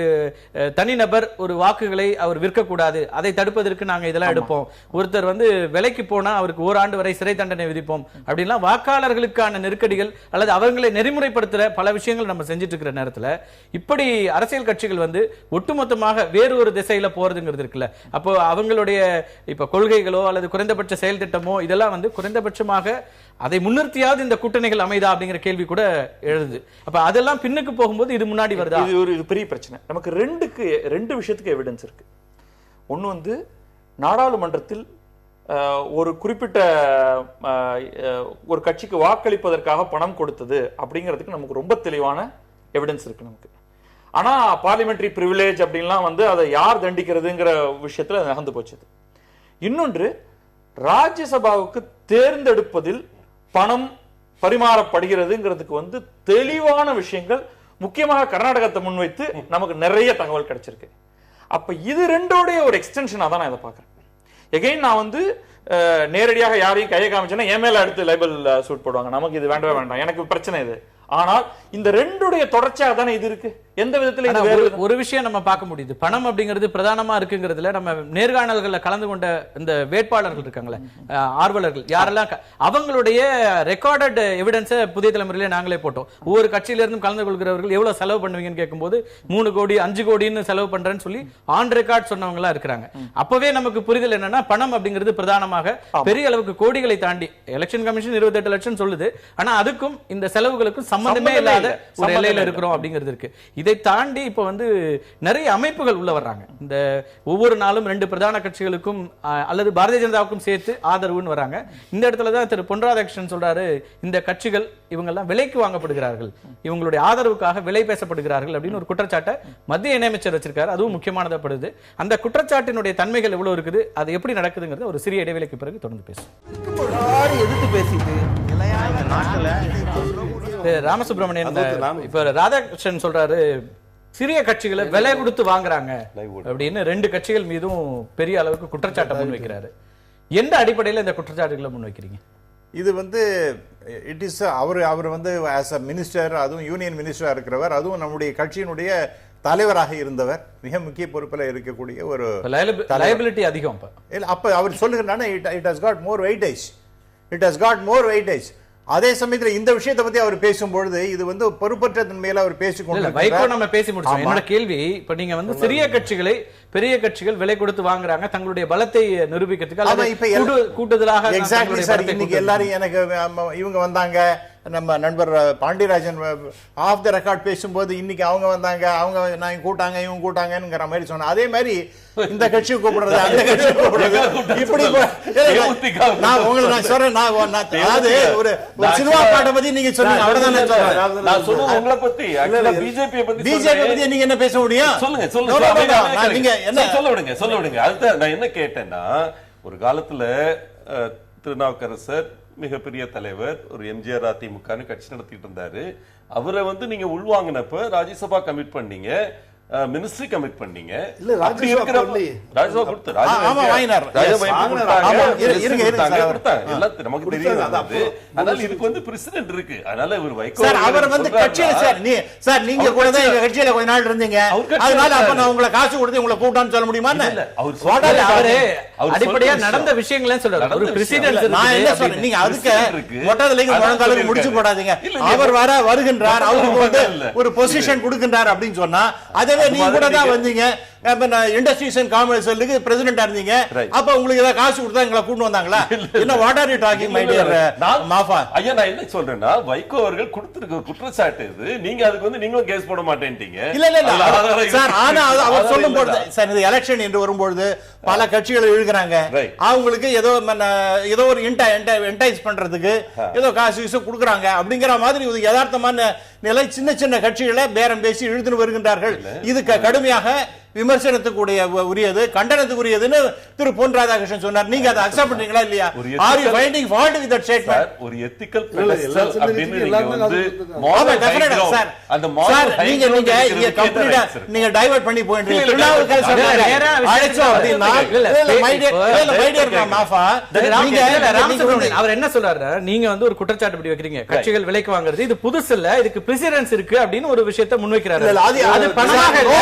தனிநபர் ஒரு வாக்குகளை அவர் விற்கக்கூடாது, அதை தடுப்பதற்கு நாங்க இதெல்லாம் எடுப்போம். ஒருத்தர் வந்து விலைக்கு போனா அவருக்கு ஓராண்டு வரை சிறை தண்டனை விதிப்போம் அப்படின்லாம் வாக்காளர்களுக்கான நெருக்கடிகள் அல்லது அவர்களை நெறிமுறைப்படுத்துற பல விஷயங்கள் நம்ம செஞ்சுட்டு இருக்கிற நேரத்துல இப்படி அரசியல் கட்சிகள் வந்து ஒட்டுமொத்தமாக வேறு ஒரு திசையில போறதுங்கிறது இருக்குல்ல. அப்போ அவங்களுடைய இப்ப கொள்கைகளோ அல்லது குறைந்தபட்ச செயல் திட்டமோ இதெல்லாம் வந்து குறைந்தபட்சமாக அதை முன்னிறுத்தியாவது இந்த கூட்டணிகள் அமைதா அப்படிங்கிற கேள்வி கூட எழுது. அப்ப அதெல்லாம் பின்னுக்கு போகும்போது இது முன்னாடி வருதா? இது ஒரு பெரிய பிரச்சனை. நமக்கு ரெண்டு விஷயத்துக்கு எவிடன்ஸ் இருக்கு. ஒன்னு வந்து நாடாளுமன்றத்தில் ஒரு குறிப்பிட்ட ஒரு கட்சிக்கு வாக்களிப்பதற்காக பணம் கொடுத்தது அப்படிங்கிறதுக்கு நமக்கு ரொம்ப தெளிவான எவிடன்ஸ் இருக்கு நமக்கு. ஆனா பார்லிமெண்டரி பிரிவிலேஜ் அப்படின்லாம் வந்து அதை யார் தண்டிக்கிறதுங்கிற விஷயத்துல நகர்ந்து போச்சு. இன்னொன்று, ராஜ்யசபாவுக்கு தேர்ந்தெடுப்பதில் பணம் பரிமாறப்படுகிறதுங்கிறதுக்கு வந்து தெளிவான விஷயங்கள் முக்கியமாக கர்நாடகத்தை முன்வைத்து நமக்கு நிறைய தகவல் கிடைச்சிருக்கு. அப்ப இது ரெண்டோடைய ஒரு எக்ஸ்டென்ஷனா தான் நான் இதை பாக்குறேன். எகைன் நான் வந்து நேரடியாக யாரையும் கையை காமிச்சேன்னா என் மேல அடுத்து லைபிள் சூட் போடுவாங்க. நமக்கு இது வேண்டவே வேண்டாம், எனக்கு பிரச்சனை இது. ஆனால் இந்த ரெண்டுடைய தொடர்ச்சியாக தானே இது இருக்கு. எந்த விதத்துல ஒரு விஷயம் நம்ம பார்க்க முடியுது, பணம் அப்படிங்கிறது பிரதானமா இருக்குங்கிறதுல நம்ம நேர்காணல்கள்ல கலந்து கொண்ட இந்த வேட்பாளர்கள் இருக்காங்களே, ஆர்வலர்கள் யாரெல்லாம் அவங்களுடைய ரெக்கார்டட் எவிடன்ஸை புதிய தலைமுறையில நாங்களே போட்டோம். ஒவ்வொரு கட்சியில இருந்தும் கலந்து கொள்கிறவர்கள் எவ்வளவு செலவு பண்ணுவீங்கன்னு கேட்கும்போது 3 கோடி 5 கோடின்னு செலவு பண்றேன்னு சொல்லி ஆன் ரெக்கார்ட் சொன்னவங்க எல்லாம் இருக்கிறாங்க. அப்பவே நமக்கு புரிதல் என்னன்னா, பணம் அப்படிங்கிறது பிரதானமாக பெரிய அளவுக்கு கோடிகளை தாண்டி எலெக்ஷன் கமிஷன் 28 லட்சம் சொல்லுது. ஆனா அதுக்கும் இந்த செலவுகளுக்கும் சம்பந்தமே இல்லாத ஒரு நிலையில இருக்கிறோம் அப்படிங்கிறது இருக்கு. இதை தாண்டி இப்ப வந்து நிறைய அமைப்புகள் உள்ள வர்றாங்க. இந்த ஒவ்வொரு நாளும் 2 பிரதான கட்சிகளுக்கும் அல்லது பாரதிய ஜனதாவுக்கும் சேர்த்து ஆதரவுன்னு வராங்க. இந்த இடத்துல தான் திரு பொன் ராதாகிருஷ்ணன் சொல்றாரு, இந்த கட்சிகள் இவங்க எல்லாம் விலைக்கு வாங்கப்படுகிறார்கள், இவங்களுடைய ஆதரவுக்காக விலை பேசப்படுகிறார்கள் அப்படின்னு ஒரு குற்றச்சாட்டை மத்திய இணையமைச்சர் வச்சிருக்காரு. அதுவும் முக்கியமானதப்படுது. அந்த குற்றச்சாட்டினுடைய தன்மைகள் எவ்வளவு இருக்குது, அது எப்படி நடக்குதுங்கிறது ஒரு சிறிய இடைவேளைக்கு பிறகு தொடர்ந்து பேசும். எதிர்த்து பேசிட்டு ராமசுப்ரமணியன் இப்ப ராதாகிருஷ்ணன் சொல்றாரு, சிறிய கட்சிகளை விலை கொடுத்து வாங்குறாங்க அப்படின்னு 2 கட்சிகள் மீதும் பெரிய அளவுக்கு குற்றச்சாட்டை முன்வைக்கிறாரு. எந்த அடிப்படையில் இந்த குற்றச்சாட்டுகளை முன்வைக்கிறீங்க? இது வந்து இட் இஸ் அவர் வந்து ஆஸ் அ மினிஸ்டர், அதுவும் யூனியன் மினிஸ்டரா இருக்கிறவர், அதுவும் நம்முடைய கட்சியினுடைய தலைவராக இருந்தவர், மிக முக்கிய பொறுப்பில் இருக்கக்கூடிய ஒரு லைபிலிட்டி அதிகம். அப்ப அவர் சொல்லுகிறான it has got more weightage, it has got more weightage. அதே சமயத்தில் இந்த விஷயத்தை பத்தி அவர் பேசும்பொழுது இது வந்து பொறுப்பற்ற தன்மையில அவர் பேசிக்கொண்டு வைகோ நம்ம பேசி முடிச்சோம். என்னோட கேள்வி, இப்ப நீங்க வந்து சிறிய கட்சிகளை பெரிய கட்சிகள் விலை கொடுத்து வாங்குறாங்க தங்களுடைய பலத்தை நிரூபிக்கிறதுக்கு கூட்டுதலாக. Exactly sir. இன்னைக்கு எல்லாரும் எனக்கு இவங்க வந்தாங்க, நம்ம நண்பர் பாண்டியராஜன் ஆஃப் த ரெக்கார்ட் பேசும்போது இன்னைக்கு அவங்க வந்தாங்க, அவங்க நான் கூட்டாங்க இவங்க கூட்டாங்கிற மாதிரி சொன்ன. அதே மாதிரி இந்த கட்சியை கூப்பிடுறது அந்த கட்சியை கூப்பிடுறது இப்படி நான் உங்களுக்கு நான் சொல்றேன். அதாவது ஒரு சினிமா பாட்டை பத்தி நீங்க சொன்னீங்க, அவ்வளவுதான் நான் சொல்றேன். உங்களை பத்தி பிஜேபி பத்தி நீங்க என்ன பேச முடியும்? சொல்லுங்க சொல்லுங்க, நீங்க என்ன சொல்ல விடுங்க. அதுதான் நான் என்ன கேட்டேன்னா, ஒரு காலத்துல திருநாவுக்கரசர் மிகப்பெரிய தலைவர், ஒரு எம்ஜிஆர் அதிமுக கட்சி நடத்திட்டு இருந்தாரு. அவரை வந்து நீங்க உள்வாங்கினப்ப ராஜ்யசபா கமிட் பண்ணீங்க. மினிஸ்ட்ரி கமிட் பண்ணீங்க. இல்ல, ராஜ்யசபா கொடுக்கலையே. ராஜ்யசபா கொடுத்து ஆமா, வாங்கினார். நமக்கு தெரியும். அதனால இதுக்கு வந்து பிரசிடென்ட் இருக்கு. அதனால ஒரு வைகோ சார் அவர் வந்து கட்சியில சார் நீங்க கூட தான் எங்க கட்சியில கொஞ்ச நாள் இருந்தீங்க. அதனால அப்ப நான் உங்களை காசு கொடுத்து உங்களை கூட்டான்னு சொல்ல முடியுமா? அவரு அடிப்படையா நடந்த விஷயங்களே சொல்றாரு. ஒரு பிரசிடென்ட் நான் என்ன சொல்றேன், நீங்க அதுக்கு மொட்டதுலங்க முழங்காலுக்கு முடிச்சு போடாதீங்க. அவர் வருகின்றார், அவருக்கு வந்து ஒரு பொசிஷன் கொடுக்கின்றார் அப்படின்னு சொன்னா அதவே நீங்க கூட தான் வந்தீங்க. இண்டஸ்ட்ரீஸ் அண்ட் காமர்ஸ் பிரசிடென்டா இருந்தீங்க. அப்ப உங்களுக்கு ஏதாவது காசு கொடுத்தா எங்களை கூட்டு வந்தாங்களா? என்ன what are you talking my dear Mafoi? ஐயா நான் என்ன சொல்றேன்னா வைகோ அவர்கள் கொடுத்திருக்க குற்றச்சாட்டு இது. நீங்க அதுக்கு வந்து நீங்களும் கேஸ் போட மாட்டேன்ட்டீங்க. இல்ல சார், ஆனா அவர் சொல்லும் போது சார் இது எலெக்ஷன் என்று வரும்போது பல கட்சிகளை இழுக்கிறாங்க. அவங்களுக்கு ஏதோ ஒரு என்டைஸ் பண்றதுக்கு ஏதோ காசு கொடுக்குறாங்க அப்படிங்கிற மாதிரி ஒரு யதார்த்தமான நிலை சின்ன சின்ன கட்சிகளை பேரம் பேசி இழுத்துன்னு வருகின்றார்கள். இது கடுமையாக விமர்சனத்துக்குரிய உரியது, கண்டனத்துக்குரியதுன்னு திரு பொன் ராதாகிருஷ்ணன் சொன்னார். நீங்க அதை அக்செப்ட் பண்றீங்களா இல்லையா? Are you finding fault with that statement? ஒரு எத்திக்கல் பெடஸ்டல் அப்படின்னு நீங்க வந்து சார் அந்த நீங்க கம்ப்ளீட்டா நீங்க டைவர்ட் பண்ணி போயிட்டு திருநாவுக்கரசர் சொன்னாரு அழைச்சோ அப்படினா மை டியர் மாஃபா ராமசுப்ரமணியன் அவர் என்ன சொல்றாரு, நீங்க வந்து ஒரு குற்றச்சாட்டு படி வைக்கிறீங்க கட்சிகள் விலைக்கு வாங்குறது இது புதுசு இல்ல, இதுக்கு பிரசிடென்ஸ் இருக்கு அப்படின்னு ஒரு விஷயத்தை முன்வைக்கிறாரு. அது பணமாக இல்ல,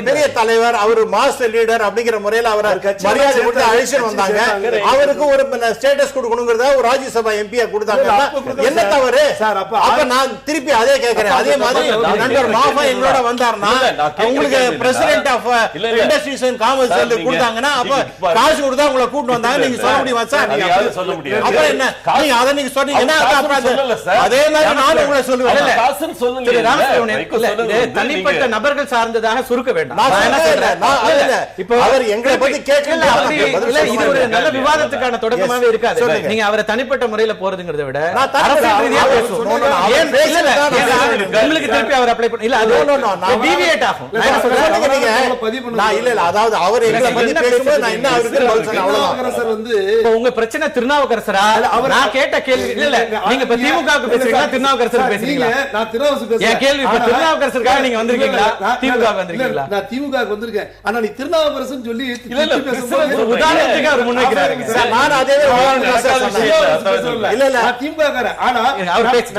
பெரிய தலைவர், அவர் மாஸ்டர் லீடர் அப்படிங்கிற முறையில் அவரை மரியாதை கொடுத்து அழைச்சு வந்தாங்க. அவருக்கு ஒரு ஸ்டேட்டஸ் கொடுக்கணுங்கிறத ஒரு ராஜ்யசபா எம்பியா கொடுத்தாங்க. என்ன தவறு? அப்ப நான் திருப்பி அதே கேட்கிறேன். அதே மாதிரி நண்பர் மாஃபா எங்களோட வந்தாருன்னா உங்களுக்கு president of industries and commerce கொடுத்தாங்கன்னா அப்ப காசு கொடுத்தா உங்களை கூட்டு வந்தாங்க நீங்க சொல்ல முடியுமா சார்? அப்புறம் என்ன நீங்க அதை நீங்க சொன்னீங்கன்னா அதே மாதிரி நான் உங்களை சொல்லுவேன். தனிப்பட்ட நபர்கள் சார்ந்ததாக சுருக்க வேண்டாம். அவர் எங்களை பத்தி கேட்கல. இது ஒரு நல்ல விவாதத்துக்கான தொடக்கமாவே இருக்காது. நீங்க அவரை தனிப்பட்ட முறையில போறதுங்கிறத விட அரசியல் ரீதியா பேசுவோம். உங்களுக்கு திருப்பி அவர் அப்ளை பண்ண இல்ல அது டீவியேட் ஆகும். நான் இல்ல அதாவது அவர் எங்களை பத்தி பேசும்போது நான் என்ன அவருக்கு பதில் சொன்னேன் அவ்வளவுதான். வந்து உங்க பிரச்சனை திருநாவுக்கரசரா? நான் கேட்ட கேள்வி இல்ல நீங்க இப்ப திமுகவுக்கு பேசுறீங்களா திருநாவுக்கரசர் பேசுறீங்களா? நான் திருநாவுக்கரசர் பேசுறேன். என் கேள்வி இப்ப திருநாவுக்கரசருக்காக நீங்க வந்திருக்கீங்களா திமுகவுக்கு வந்திருக்கீங்களா? நான் திமுகவுக்கு வந்திருக்கேன். ஆனா நீ திருநாவுக்கரசர் சொல்லி உதாரணத்துக்கு அவர் முன்வைக்கிறாரு. நான் அதே இல்ல இல்ல திமுக ஆனா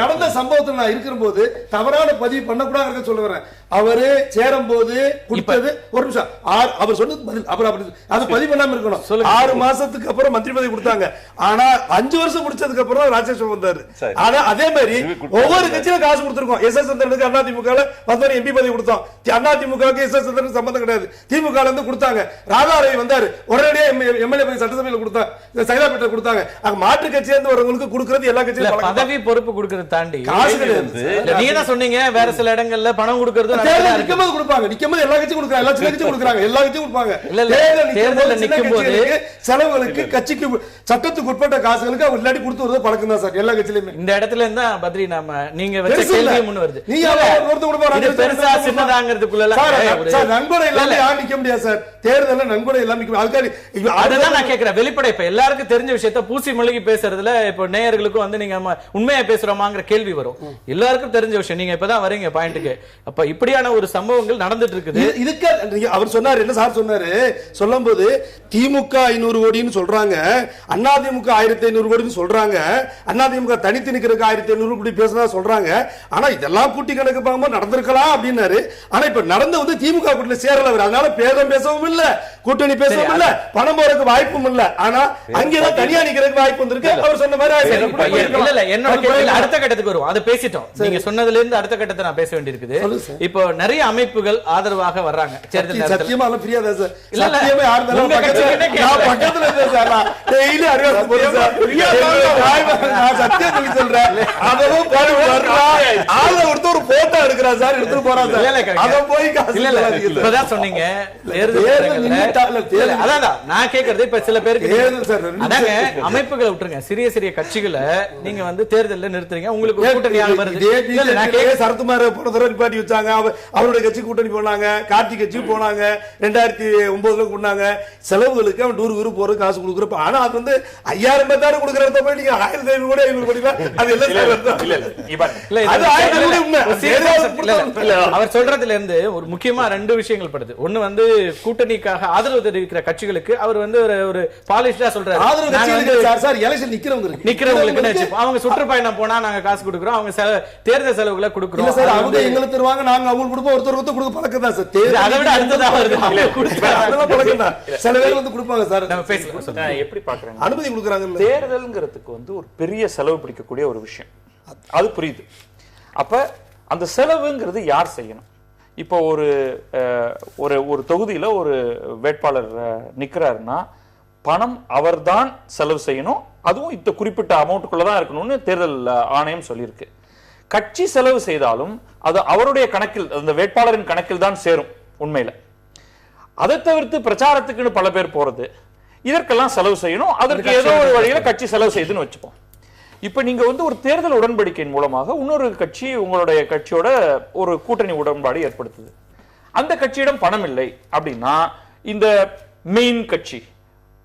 நடந்த சம்பவத்தில் நான் இருக்கிறபோது தவறான பதிவு பண்ணக்கூடாது சொல்ல வரேன். அவரு சேரும் போது கொடுத்தது ஒரு நிமிஷம் அவர் சொன்னது பதில் அப்புறம் அது பதிவு பண்ணாம இருக்கணும். 6 மாசத்துக்கு அப்புறம் மந்திரி பதவி கொடுத்தாங்க. ஆனா 5 வருஷம் முடிச்சதுக்கு அப்புறம் ராஜேஸ்வரம் வந்தாரு. ஆனா அதே மாதிரி ஒவ்வொரு கட்சியிலும் காசு கொடுத்திருக்கோம். எஸ்.எஸ். சந்திரனுக்கு அதிமுக எம்பி பதவி கொடுத்தோம். அதிமுகவுக்கு எஸ்.எஸ். சந்திரனுக்கு சம்பந்தம் கிடையாது. திமுக இருந்து கொடுத்தாங்க. ராதாரவி வந்தாரு, உடனடியா எம்எல்ஏ பதவி சட்டசபையில் கொடுத்தாங்க, சைதாப்பேட்டை கொடுத்தாங்க. மாற்று கட்சியில இருந்து வரவங்களுக்கு கொடுக்கிறது எல்லா கட்சியிலும் பதவி பொறுப்பு கொடுக்கறத தாண்டி காசு கிடையாது. நீங்க தான் சொன்னீங்க வேற சில இடங்கள்ல பணம் கொடுக்கறது நிக்கும்போது கொடுப்பாங்க. நிக்கும்போது எல்லா கட்சியும் கொடுக்குறாங்க, எல்லா கட்சியும் கொடுக்குறாங்க, எல்லா கட்சியும் கொடுப்பாங்க. தேர்தல் நிக்கும்போது செலவுகளுக்கு கட்சிக்கு சட்டத்துக்கு உட்பட்ட காசுகளுக்கு அவர் இல்லாட்டி கொடுத்து வருது பழக்கம் தான் சார் எல்லா கட்சியிலுமே. இந்த இடத்துல இருந்தா பத்ரி நாம நீங்க வச்ச கேள்வி முன்ன வருது. நீங்க ஒருத்தர் கூட இது பெருசா சின்னதாங்கிறதுக்குள்ள சார் நன்கொடை இல்லாம யாரும் நிக்க முடியாது சார். தேர்தல்ல நன்கொடை இல்லாம நிக்க அதுக்காக அதுதான் நான் கேக்குறேன். வெளிப்படை இப்ப எல்லாருக்கும் தெரிஞ்ச விஷயத்த பூசி மொழிகி பேசுறதுல இப்ப நேயர்களுக்கும் வந்து நீங்க உண்மையா பேசுறோமாங்கிற கேள்வி வரும். எல்லாருக்கும் தெரிஞ்ச விஷயம். நீங்க இப்பதான் வரீங்க பாயிண்ட்டுக்கு. அப்ப இப்படியான ஒரு சம்பவங்கள் நடந்துட்டு இருக்குது. இதுக்கு அவர் சொன்னாரு என்ன சார் சொன்னாரு சொல்லும்போது திமுக 500 கோடின்னு சொல்றாங்க, அதிமுக 1500 கோடின்னு சொல்றாங்க, அதிமுக தனித்து நிக்கிறதுக்கு 1500 கோடி பேசுறதா சொல்றாங்க. ஆனா இதெல்லாம் கூட்டி கணக்கு பார்க்கும்போது நடந்திருக்கலாம் அப்படின்னாரு. ஆனா இப்ப நடந்து வந்து திமுக கூட்டணி சேரல அவர். அதனால பேரம் பேசவும் இல்ல, கூட்டணி பேசவும் இல்ல, பணம் போறதுக்கு வாய்ப்பும் இல்ல. ஆனா அங்கேதான் தனியா நிக்கிறதுக்கு வாய்ப்பு வந்திருக்கு. அவர் சொன்ன மாதிரி என்னோட கேள்வி அடுத்த கட்டத்துக்கு வரும். அதை பேசிட்டோம். நீங்க சொன்னதுல இருந்து அடுத்த கட்டத்தை நான் பேச வேண்டியிருக்குது. இப்போ நிறைய அமைப்புகள் ஆதரவாக வர்றாங்க. சத்தியமா பிரியாதா சார்? சத்தியமா யாரும் பக்கத்துல சார் டெய்லி அறிவாசம் போறேன் சார். நான் சத்தியம் சொல்லி சொல்றேன். அதெல்லாம் ஆள ஒருத்தர் ஒரு போட்டோ எடுக்கிறார் சார், எடுத்துட்டு போறான் சார். அத போய் இப்பதான் சொன்னீங்க அதான் நான் கேக்குறது இப்ப சில பேருக்கு தேர்தல் சார், அதாங்க அமைப்புகளை விட்டுருங்க, சிறிய சிறிய கட்சிகளை நீங்க வந்து தேர்தல்ல நிறுத்துறீங்க, உங்களுக்கு ஒரு கூட்டணி ஆள் வருது. இல்ல, நான் கேக்குறது சரத்குமார் போன தடவை நிப்பாட்டி வச்சாங்க, அவருடைய கட்சி கூட்டணி போனாங்க, கார்த்தி கட்சி போனாங்க, 2009 பண்ணாங்க. செலவுகளுக்கு அவன் டூர் போறது காசு கொடுக்குறப்ப, ஆனா அது வந்து 5000 பேர் கொடுக்கறத போய் நீங்க 1500 கோடி 500 கோடி அது எல்லாம் அவர் சொல்றதுல இருந்து ஒரு முக்கியமா 2 விஷயங்கள் படுது. ஒண்ணு வந்து கூட்டணிக்காக ஆதரவு தெரிவிக்கிற கட்சிகளுக்கு அவர் வந்து ஒரு பாலிஷ்டா சொல்றாரு, நிக்கிறவங்களுக்கு அவங்க சுற்றுப்பயணம் போனா நாங்க காசு கொடுக்குறோம், அவங்க தேர்தல் செலவுகளை கொடுக்குறோம், அவங்க எங்களுக்கு தருவாங்க, நாங்க அவங்க கொடுப்போம், ஒருத்தர் கொடுக்க பழக்கம் தான் சார். அதை விட அடுத்ததா வருது சில பேர் வந்து கொடுப்பாங்க சார். நம்ம பேசலாம். எப்படி பாக்குறாங்க அனுமதி கொடுக்குறாங்க. தேர்தல்ங்கிறதுக்கு வந்து ஒரு பெரிய செலவு பிடிக்கக்கூடிய ஒரு விஷயம், அது புரியுது. அப்ப அந்த செலவுங்கிறது யார் செய்யணும்? இப்போ ஒரு தொகுதியில ஒரு வேட்பாளர் நிக்கிறாருன்னா பணம் அவர்தான் செலவு செய்யணும், அதுவும் இந்த குறிப்பிட்ட அமௌண்ட்டுக்குள்ளதான் இருக்கணும்னு தேர்தல் ஆணையம் சொல்லியிருக்கு. கட்சி செலவு செய்தாலும் அது அவருடைய கணக்கில், அந்த வேட்பாளரின் கணக்கில் தான் சேரும் உண்மையில. அதை தவிர்த்து பிரச்சாரத்துக்குன்னு பல பேர் போறது, இதற்கெல்லாம் செலவு செய்யணும், அதற்கு ஏதோ ஒரு வழியில கட்சி செலவு செய்துன்னு வச்சுப்போம். இப்ப நீங்க வந்து ஒரு தேர்தல் உடன்படிக்கையின் மூலமாக இன்னொரு கட்சி உங்களுடைய கட்சியோட ஒரு கூட்டணி உடன்பாடு ஏற்படுத்துது. அந்த கட்சியிடம் பணம் இல்லை அப்படின்னா இந்த மெயின் கட்சி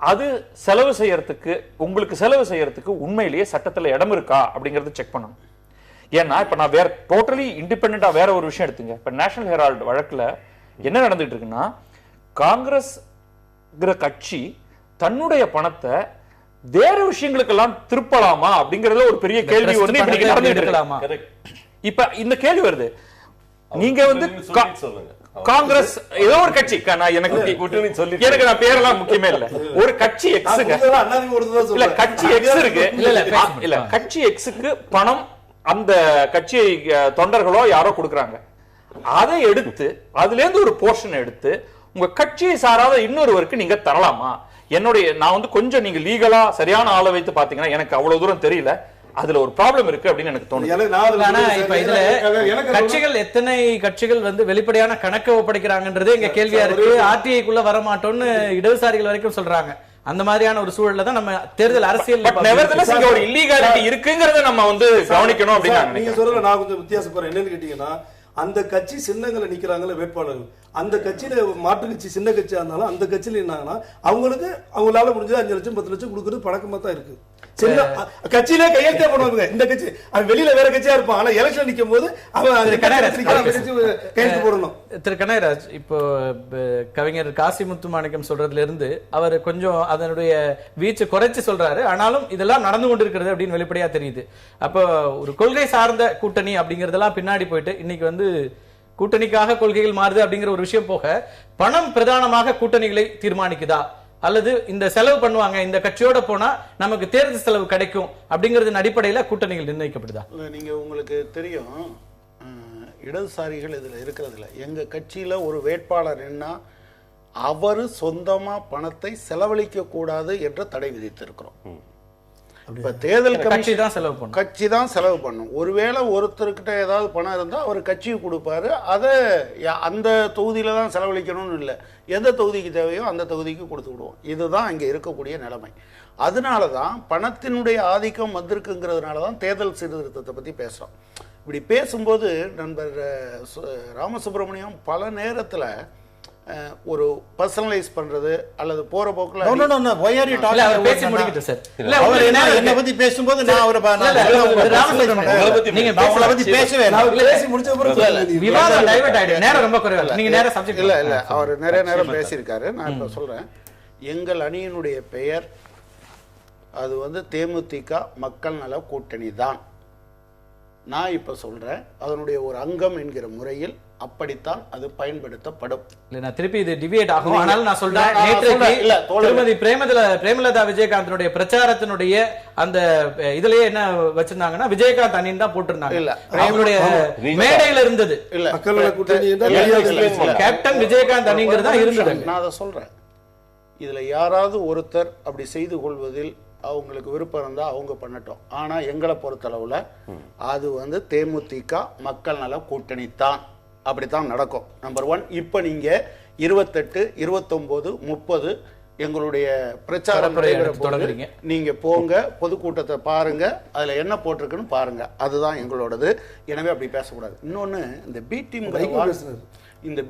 அது செலவு செய்யறதுக்கு, உங்களுக்கு செலவு செய்யறதுக்கு உண்மையிலேயே சட்டத்துல இடம் இருக்கா அப்படிங்கறது செக் பண்ணணும். ஏன்னா இப்ப நான் வேற டோட்டலி இண்டிபெண்டா வேற ஒரு விஷயம் எடுத்துங்க. இப்ப நேஷனல் ஹெரால்டு வழக்குல என்ன நடந்துட்டு இருக்குன்னா, காங்கிரஸ் கட்சி தன்னுடைய பணத்தை வேற விஷயங்களுக்கெல்லாம் திருப்பலாமா அப்படிங்கறதுல ஒரு பெரிய கேள்வி வந்து இப்படி நடந்துட்டு இருக்கலாமா? இப்ப இந்த கேள்வி வருது, நீங்க வந்து காங்கிரஸ் ஏதோ ஒரு கட்சி, எனக்கு நான் பேரெல்லாம் முக்கியமே இல்ல, ஒரு கட்சி எக்ஸுங்க, இல்ல கட்சி எக்ஸ் இருக்கு, இல்ல கட்சி எக்ஸுக்கு பணம் அந்த கட்சி தொண்டர்களோ யாரோ கொடுக்கறாங்க. அதை எடுத்து அதுல இருந்து ஒரு போர்ஷன் எடுத்து உங்க கட்சியை சாராத இன்னொருவருக்கு நீங்க தரலாமா? நான் வந்து கொஞ்சம் நீங்க லீகலா சரியான ஆளை வைத்து பாத்தீங்கன்னா எனக்கு அவ்வளவு தூரம் தெரியல, அதுல ஒரு ப்ராப்ளம் இருக்கு அப்படின்னு எனக்கு தோணுது. இப்ப இதுல கட்சிகள் எத்தனை கட்சிகள் வந்து வெளிப்படையான கணக்கை ஒப்படைக்கிறாங்கன்றது எங்க கேள்வியா இருக்கு. ஆர்டிஐக்குள்ள வர மாட்டோம்னு இடதுசாரிகள் வரைக்கும் சொல்றாங்க. அந்த மாதிரியான ஒரு சூழல்ல தான் நம்ம தேர்தல் அரசியல் ஒரு இல்லீகாலிட்டி இருக்குங்கறத நம்ம வந்து கவனிக்கணும் அப்படின்னு நீங்க சொல்ற. நான் கொஞ்சம் வித்தியாசப்படுறேன். என்னன்னு கேட்டீங்கன்னா, அந்த கட்சி சின்னங்களை நிக்கிறாங்கல்ல வேட்பாளர்கள், அந்த கட்சியில மாற்று கட்சி சின்ன கட்சியா இருந்தாலும் அந்த கட்சியில என்னாங்கன்னா அவங்களுக்கு அவங்களால முடிஞ்சது 5 லட்சம் 10 லட்சம் கொடுக்கறது பழக்கமா தான் இருக்கு. சின்ன கட்சியிலே கையெழுத்தே பண்ணுவாங்க. இந்த கட்சி அவன் வெளியில வேற கட்சியா இருப்பான், ஆனா எலெக்ஷன் நிக்கும் போது அவன் கையெழுத்து போடணும். திரு கனகராஜ், இப்போ கவிஞர் காசி முத்துமாணிக்கம் சொல்றதுல இருந்து அவர் கொஞ்சம் அதனுடைய வீச்சு குறைச்சு சொல்றாரு, ஆனாலும் இதெல்லாம் நடந்து கொண்டிருக்கிறது அப்படின்னு வெளிப்படையா தெரியுது. அப்போ ஒரு கொள்கை சார்ந்த கூட்டணி அப்படிங்கறதெல்லாம் பின்னாடி போயிட்டு இன்னைக்கு வந்து கூட்டணிக்காக கொள்கைகள் மாறுது அப்படிங்கிற ஒரு விஷயம் போக, பணம் பிரதானமாக கூட்டணிகளை தீர்மானிக்குதா, அல்லது இந்த செலவு பண்ணுவாங்க இந்த கட்சியோட போனா நமக்கு தேர்தல் செலவு கிடைக்கும் அப்படிங்கறதன் அடிப்படையில கூட்டணிகள் நிர்ணயிக்கப்படுதா? நீங்க உங்களுக்கு தெரியும், இடதுசாரிகள் இதுல இருக்கிறது இல்ல. எங்க கட்சியில ஒரு வேட்பாளர் என்ன, அவரு சொந்தமா பணத்தை செலவழிக்க கூடாது என்ற தடை விதித்திருக்கிறோம். இப்ப தேர்தல் கட்சி தான் செலவு பண்ணும். ஒருவேளை ஒருத்தர்கிட்ட ஏதாவது பணம் இருந்தா அவர் கட்சிக்கு கொடுப்பாரு, அதை அந்த தொகுதியில தான் செலவழிக்கணும்னு இல்லை, எந்த தொகுதிக்கு தேவையோ அந்த தொகுதிக்கு கொடுத்து விடுவோம். இதுதான் இங்க இருக்கக்கூடிய நிலைமை. அதனாலதான் பணத்தினுடைய ஆதிக்கம் வந்திருக்குங்கிறதுனாலதான் தேர்தல் சீர்திருத்தத்தை பத்தி பேசுறோம். இப்படி பேசும்போது நண்பர் ராமசுப்ரமணியம் பல நேரத்துல ஒரு பர்சனலைஸ் பண்றது அல்லது போற போக்குல பேசி முடிக்கிட்டு சார். இல்ல அவர் என்ன பத்தி பேசும்போது நான் அவரை நீங்க பத்தி பேசவே பேசி முடிச்ச அப்புறம் விவாதம் டைவர்ட் ஆயிடுது, நேரம் ரொம்ப குறைவு. நீங்க நேரா சப்ஜெக்ட் இல்ல அவர் நிறைய நேரம் பேசியிருக்காரு. நான் இப்ப சொல்றேன், எங்கள் அணியினுடைய பெயர் அது வந்து தேமுதிக மக்கள் நல கூட்டணி தான். நான் இப்ப சொல்றேன், அதனுடைய ஒரு அங்கம் என்கிற முறையில் அப்படித்தான் அது பயன்படுத்தப்படும். நான் திருப்பி இது டிபேட் ஆகும், ஆனால் நான் சொல்றேன், நேற்றைக்கு திருமதி பிரேமலதா விஜயகாந்தனுடைய பிரச்சாரத்தினுடைய அந்த இதுலயே என்ன வச்சிருந்தாங்கன்னா விஜயகாந்த் அணின்னு தான் போட்டிருந்தாங்க. இல்ல அவங்களுடைய மேடையில இருந்தது கேப்டன் விஜயகாந்த் அணிங்கிறது தான் இருந்தது. நான் அதை சொல்றேன், இதுல யாராவது ஒருத்தர் அப்படி செய்து கொள்வதில் அவங்களுக்கு விருப்பம் இருந்தா அவங்க பண்ணட்டும். ஆனா எங்களை பொறுத்தளவுல அது வந்து தேமுதிக மக்கள் நல கூட்டணி தான். அப்படித்தான் நடக்கும். நம்பர் 1. இப்போ நீங்க 28, 29, 30 எங்களுடைய பிரச்சாரம் தொடங்குறீங்க. நீங்க போங்க, பொதுக்கூட்டத்தை பாருங்க, அதுல என்ன போட்டிருக்குன்னு பாருங்க. அதுதான் எங்களோடது. எனவே அப்படி பேசக்கூடாது. இன்னொன்னு, இந்த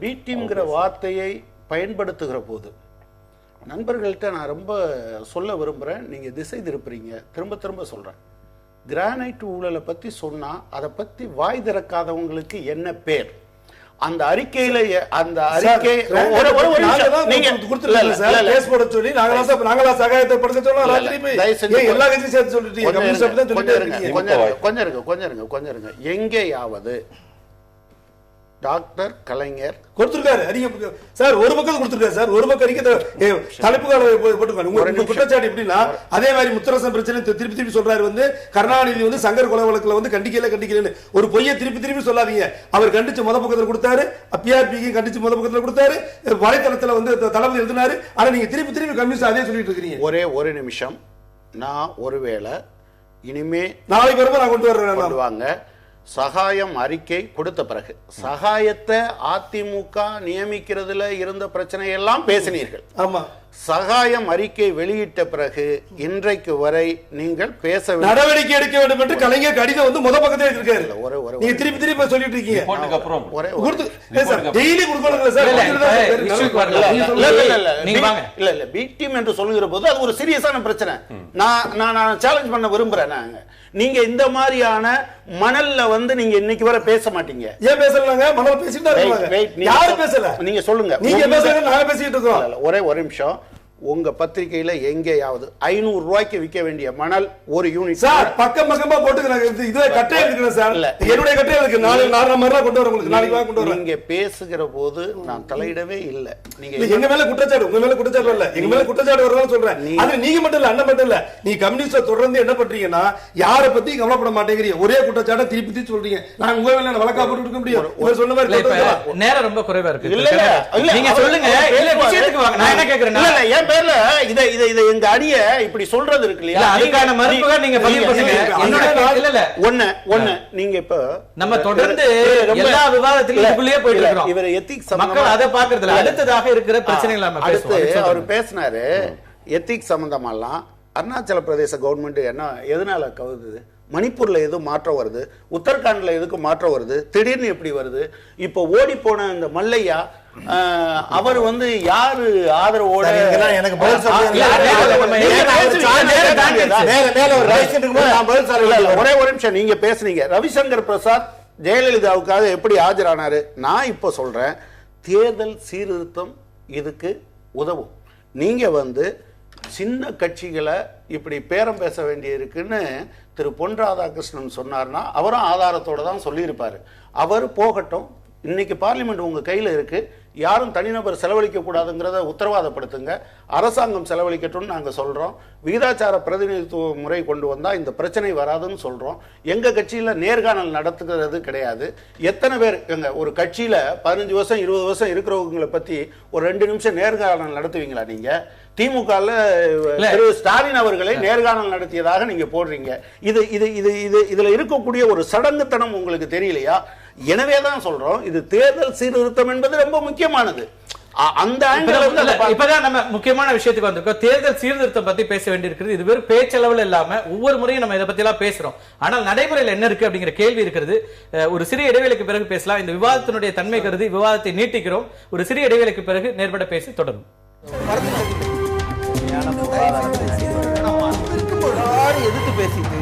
பி டீம்ங்கிற வார்த்தையை பயன்படுத்துகிற போது நண்பர்கள்ட்ட நான் ரொம்ப சொல்ல விரும்புகிறேன். நீங்கள் திசை திருப்புறீங்க. திரும்ப திரும்ப சொல்கிறேன், கிரானைட் ஊழலை பற்றி சொன்னால் அதை பற்றி வாய் திறக்காதவங்களுக்கு என்ன பேர்? அந்த அறிக்கையில அந்த அறிக்கை கொஞ்சம் எங்கேயாவது டாக்டர் கலைஞர் கொடுத்திருக்காரு அறிக்கை சார், ஒரு பக்கம் கொடுத்திருக்காரு சார், ஒரு பக்கம் அறிக்கை தலைப்புகால போட்டுருக்காரு. உங்க குற்றச்சாட்டு எப்படின்னா, அதே மாதிரி முத்தரசன் பிரச்சனை திருப்பி திருப்பி சொல்றாரு வந்து கருணாநிதி வந்து சங்கர் கொலை வழக்குல வந்து கண்டிக்கல ஒரு பொய்யை திருப்பி திருப்பி சொல்லாதீங்க. அவர் கண்டிச்சு முத பக்கத்துல கொடுத்தாரு, பிஆர்பிக்கு கண்டிச்சு முத பக்கத்துல கொடுத்தாரு, வலைத்தளத்துல வந்து தளபதி எழுதினாரு. ஆனா நீங்க திருப்பி திருப்பி கம்யூனிஸ்ட் அதே சொல்லிட்டு இருக்கீங்க. ஒரே ஒரு நிமிஷம், நான் ஒருவேளை இனிமே நாளைக்கு வரும்போது நான் கொண்டு வருவாங்க. சகாயம் அறிக்கை கொடுத்த பிறகு சகாயத்தை அதிமுக நியமிக்கிறதுல இருந்த பிரச்சனை எல்லாம் பேசினீர்கள். ஆமா, சகாயம் அறிக்கை வெளியிட்ட பிறகு இன்றைக்கு வரை நீங்கள் பேச நடவடிக்கை எடுக்க வேண்டும் என்று கலைஞர் கடிதம் வந்து முத பக்கத்துல இருக்காரு. நீங்க திருப்பி திருப்பி சொல்லிட்டு இருக்கீங்க. டெய்லி கொடுக்கணும்ல சார். இல்ல பி டீம் என்று சொல்லுகிற போது அது ஒரு சீரியஸான பிரச்சனை. நான் சேலஞ்ச் பண்ண விரும்புறேன். நீங்க இந்த மாதிரியான மணல்ல வந்து நீங்க இன்னைக்கு வரை பேச மாட்டீங்க. ஏன் பேசலங்க? மணல் பேசிட்டு இருக்காங்க. யாரு பேசல? நீங்க சொல்லுங்க. நீங்க பேசுங்க, நாங்க பேசிட்டு இருக்கோம். ஒரே ஒரு நிமிஷம். உங்க பத்திரிகையில எங்கேயாவது 500 ரூபாய்க்கு விற்க வேண்டிய மணல் ஒரு யூனிட் சார் பக்கம் பக்கமா போட்டுக்கிறாங்க. இதுவே கட்டை இருக்குங்க சார். என்னுடைய கட்டை இருக்கு. நாலு மரம் கொண்டு வர உங்களுக்கு நாளைக்கு கொண்டு வர. நீங்க பேசுகிற போது நான் தலையிடவே இல்ல. நீங்க எங்க மேல குற்றச்சாட்டு, உங்க மேல குற்றச்சாட்டு இல்ல, எங்க மேல குற்றச்சாட்டு வரதா சொல்றேன். அது நீங்க மட்டும் இல்ல, அண்ணன் மட்டும் இல்ல, நீ கம்யூனிஸ்ட தொடர்ந்து என்ன பண்றீங்கன்னா யாரை பத்தி கவலைப்பட மாட்டேங்கிறீங்க. ஒரே குற்றச்சாட்டை திருப்பி திருப்பி சொல்றீங்க. நான் உங்க மேல வழக்கா போட்டு இருக்க முடியும். இவர் சொன்ன மாதிரி நேரம் ரொம்ப குறைவா இருக்கு. இல்ல நீங்க சொல்லுங்க. இல்ல விஷயத்துக்கு வாங்க. நான் என்ன கேக்குறேன், இல்ல என் பேர்ல இத எங்க அடிய இப்படி சொல்றது இருக்கு இல்லையா, அதுக்கான மறுப்புக நீங்க பதிவு பண்ணுங்க. இல்ல இல்ல ஒண்ணு நீங்க இப்ப நம்ம தொடர்ந்து எல்லா விவாதத்திலும் இதுக்குள்ளே போயிட்டு இருக்கோம். இவர் எத்திக்ஸ் மக்கள் அதை பாக்குறதுல அடுத்ததாக இருக்கிற பிரச்சனைகள் நாம பேசுவோம். அவர் பேசினாரு எத்திக்ஸ் சம்பந்தமெல்லாம். அருணாச்சல பிரதேச கவர்மெண்ட் என்ன எதனால கவுது? மணிப்பூர்ல எது மாற்றம் வருது, உத்தரகாண்ட்ல எதுக்கு மாற்றம் வருது, திடீர்னு எப்படி வருது? இப்போ ஓடி போன இந்த மல்லையா அவர் வந்து யாரு ஆதரவோட எனக்கு ஒரே ஒரு நிமிஷம் நீங்க பேசுனீங்க. ரவிசங்கர் பிரசாத் ஜெயலலிதாவுக்காக எப்படி ஆஜரானாரு? நான் இப்போ சொல்றேன், தேர்தல் சீர்திருத்தம் இதுக்கு உதவும். நீங்க வந்து சின்ன கட்சிகளை இப்படி பேரம் பேச வேண்டியிருக்குன்னு திரு பொன் ராதாகிருஷ்ணன் சொன்னார்னா அவரும் ஆதாரத்தோட தான் சொல்லியிருப்பாரு. அவர் போகட்டும். இன்னைக்கு பார்லிமெண்ட் உங்க கையில இருக்கு. யாரும் தனிநபர் செலவழிக்க கூடாதுங்கிறத உத்தரவாதப்படுத்துங்க. அரசாங்கம் செலவழிக்கட்டும்னு நாங்க சொல்றோம். விகிதாச்சார பிரதிநிதித்துவ முறை கொண்டு வந்தா இந்த பிரச்சனை வராதுன்னு சொல்றோம். எங்க கட்சியில நேர்காணல் நடத்துகிறது கிடையாது. எத்தனை பேர் எங்க ஒரு கட்சியில 15 வருஷம் 20 வருஷம் இருக்கிறவங்களை பத்தி ஒரு 2 நிமிஷம் நேர்காணல் நடத்துவீங்களா? நீங்க திமுக திரு ஸ்டாலின் அவர்களை நேர்காணல் நடத்தியதாக நீங்க போடுறீங்க. இதுல இருக்கக்கூடிய ஒரு சடங்குத்தனம் உங்களுக்கு தெரியலையா? எனவேதான் சொல்றோம், இது தேர்தல் சீர்திருத்தம் என்பது ரொம்ப முக்கியமானது. அந்த இப்பதான் நம்ம முக்கியமான விஷயத்துக்கு வந்திருக்கோம். தேர்தல் சீர்திருத்தம் பத்தி பேச வேண்டியிருக்கிறது. இது வெறும் பேச்சளவில் இல்லாம ஒவ்வொரு முறையும் நம்ம இதை பத்தி எல்லாம் பேசுறோம். ஆனால் நடைமுறையில் என்ன இருக்கு அப்படிங்கிற கேள்வி இருக்கிறது. ஒரு சிறிய இடைவேளைக்கு பிறகு பேசலாம். இந்த விவாதத்தினுடைய தன்மை கருதி விவாதத்தை நீட்டிக்கிறோம். ஒரு சிறிய இடைவேளைக்கு பிறகு நேர்பட பேசி தொடரும். எதிர்த்து பேசிட்டு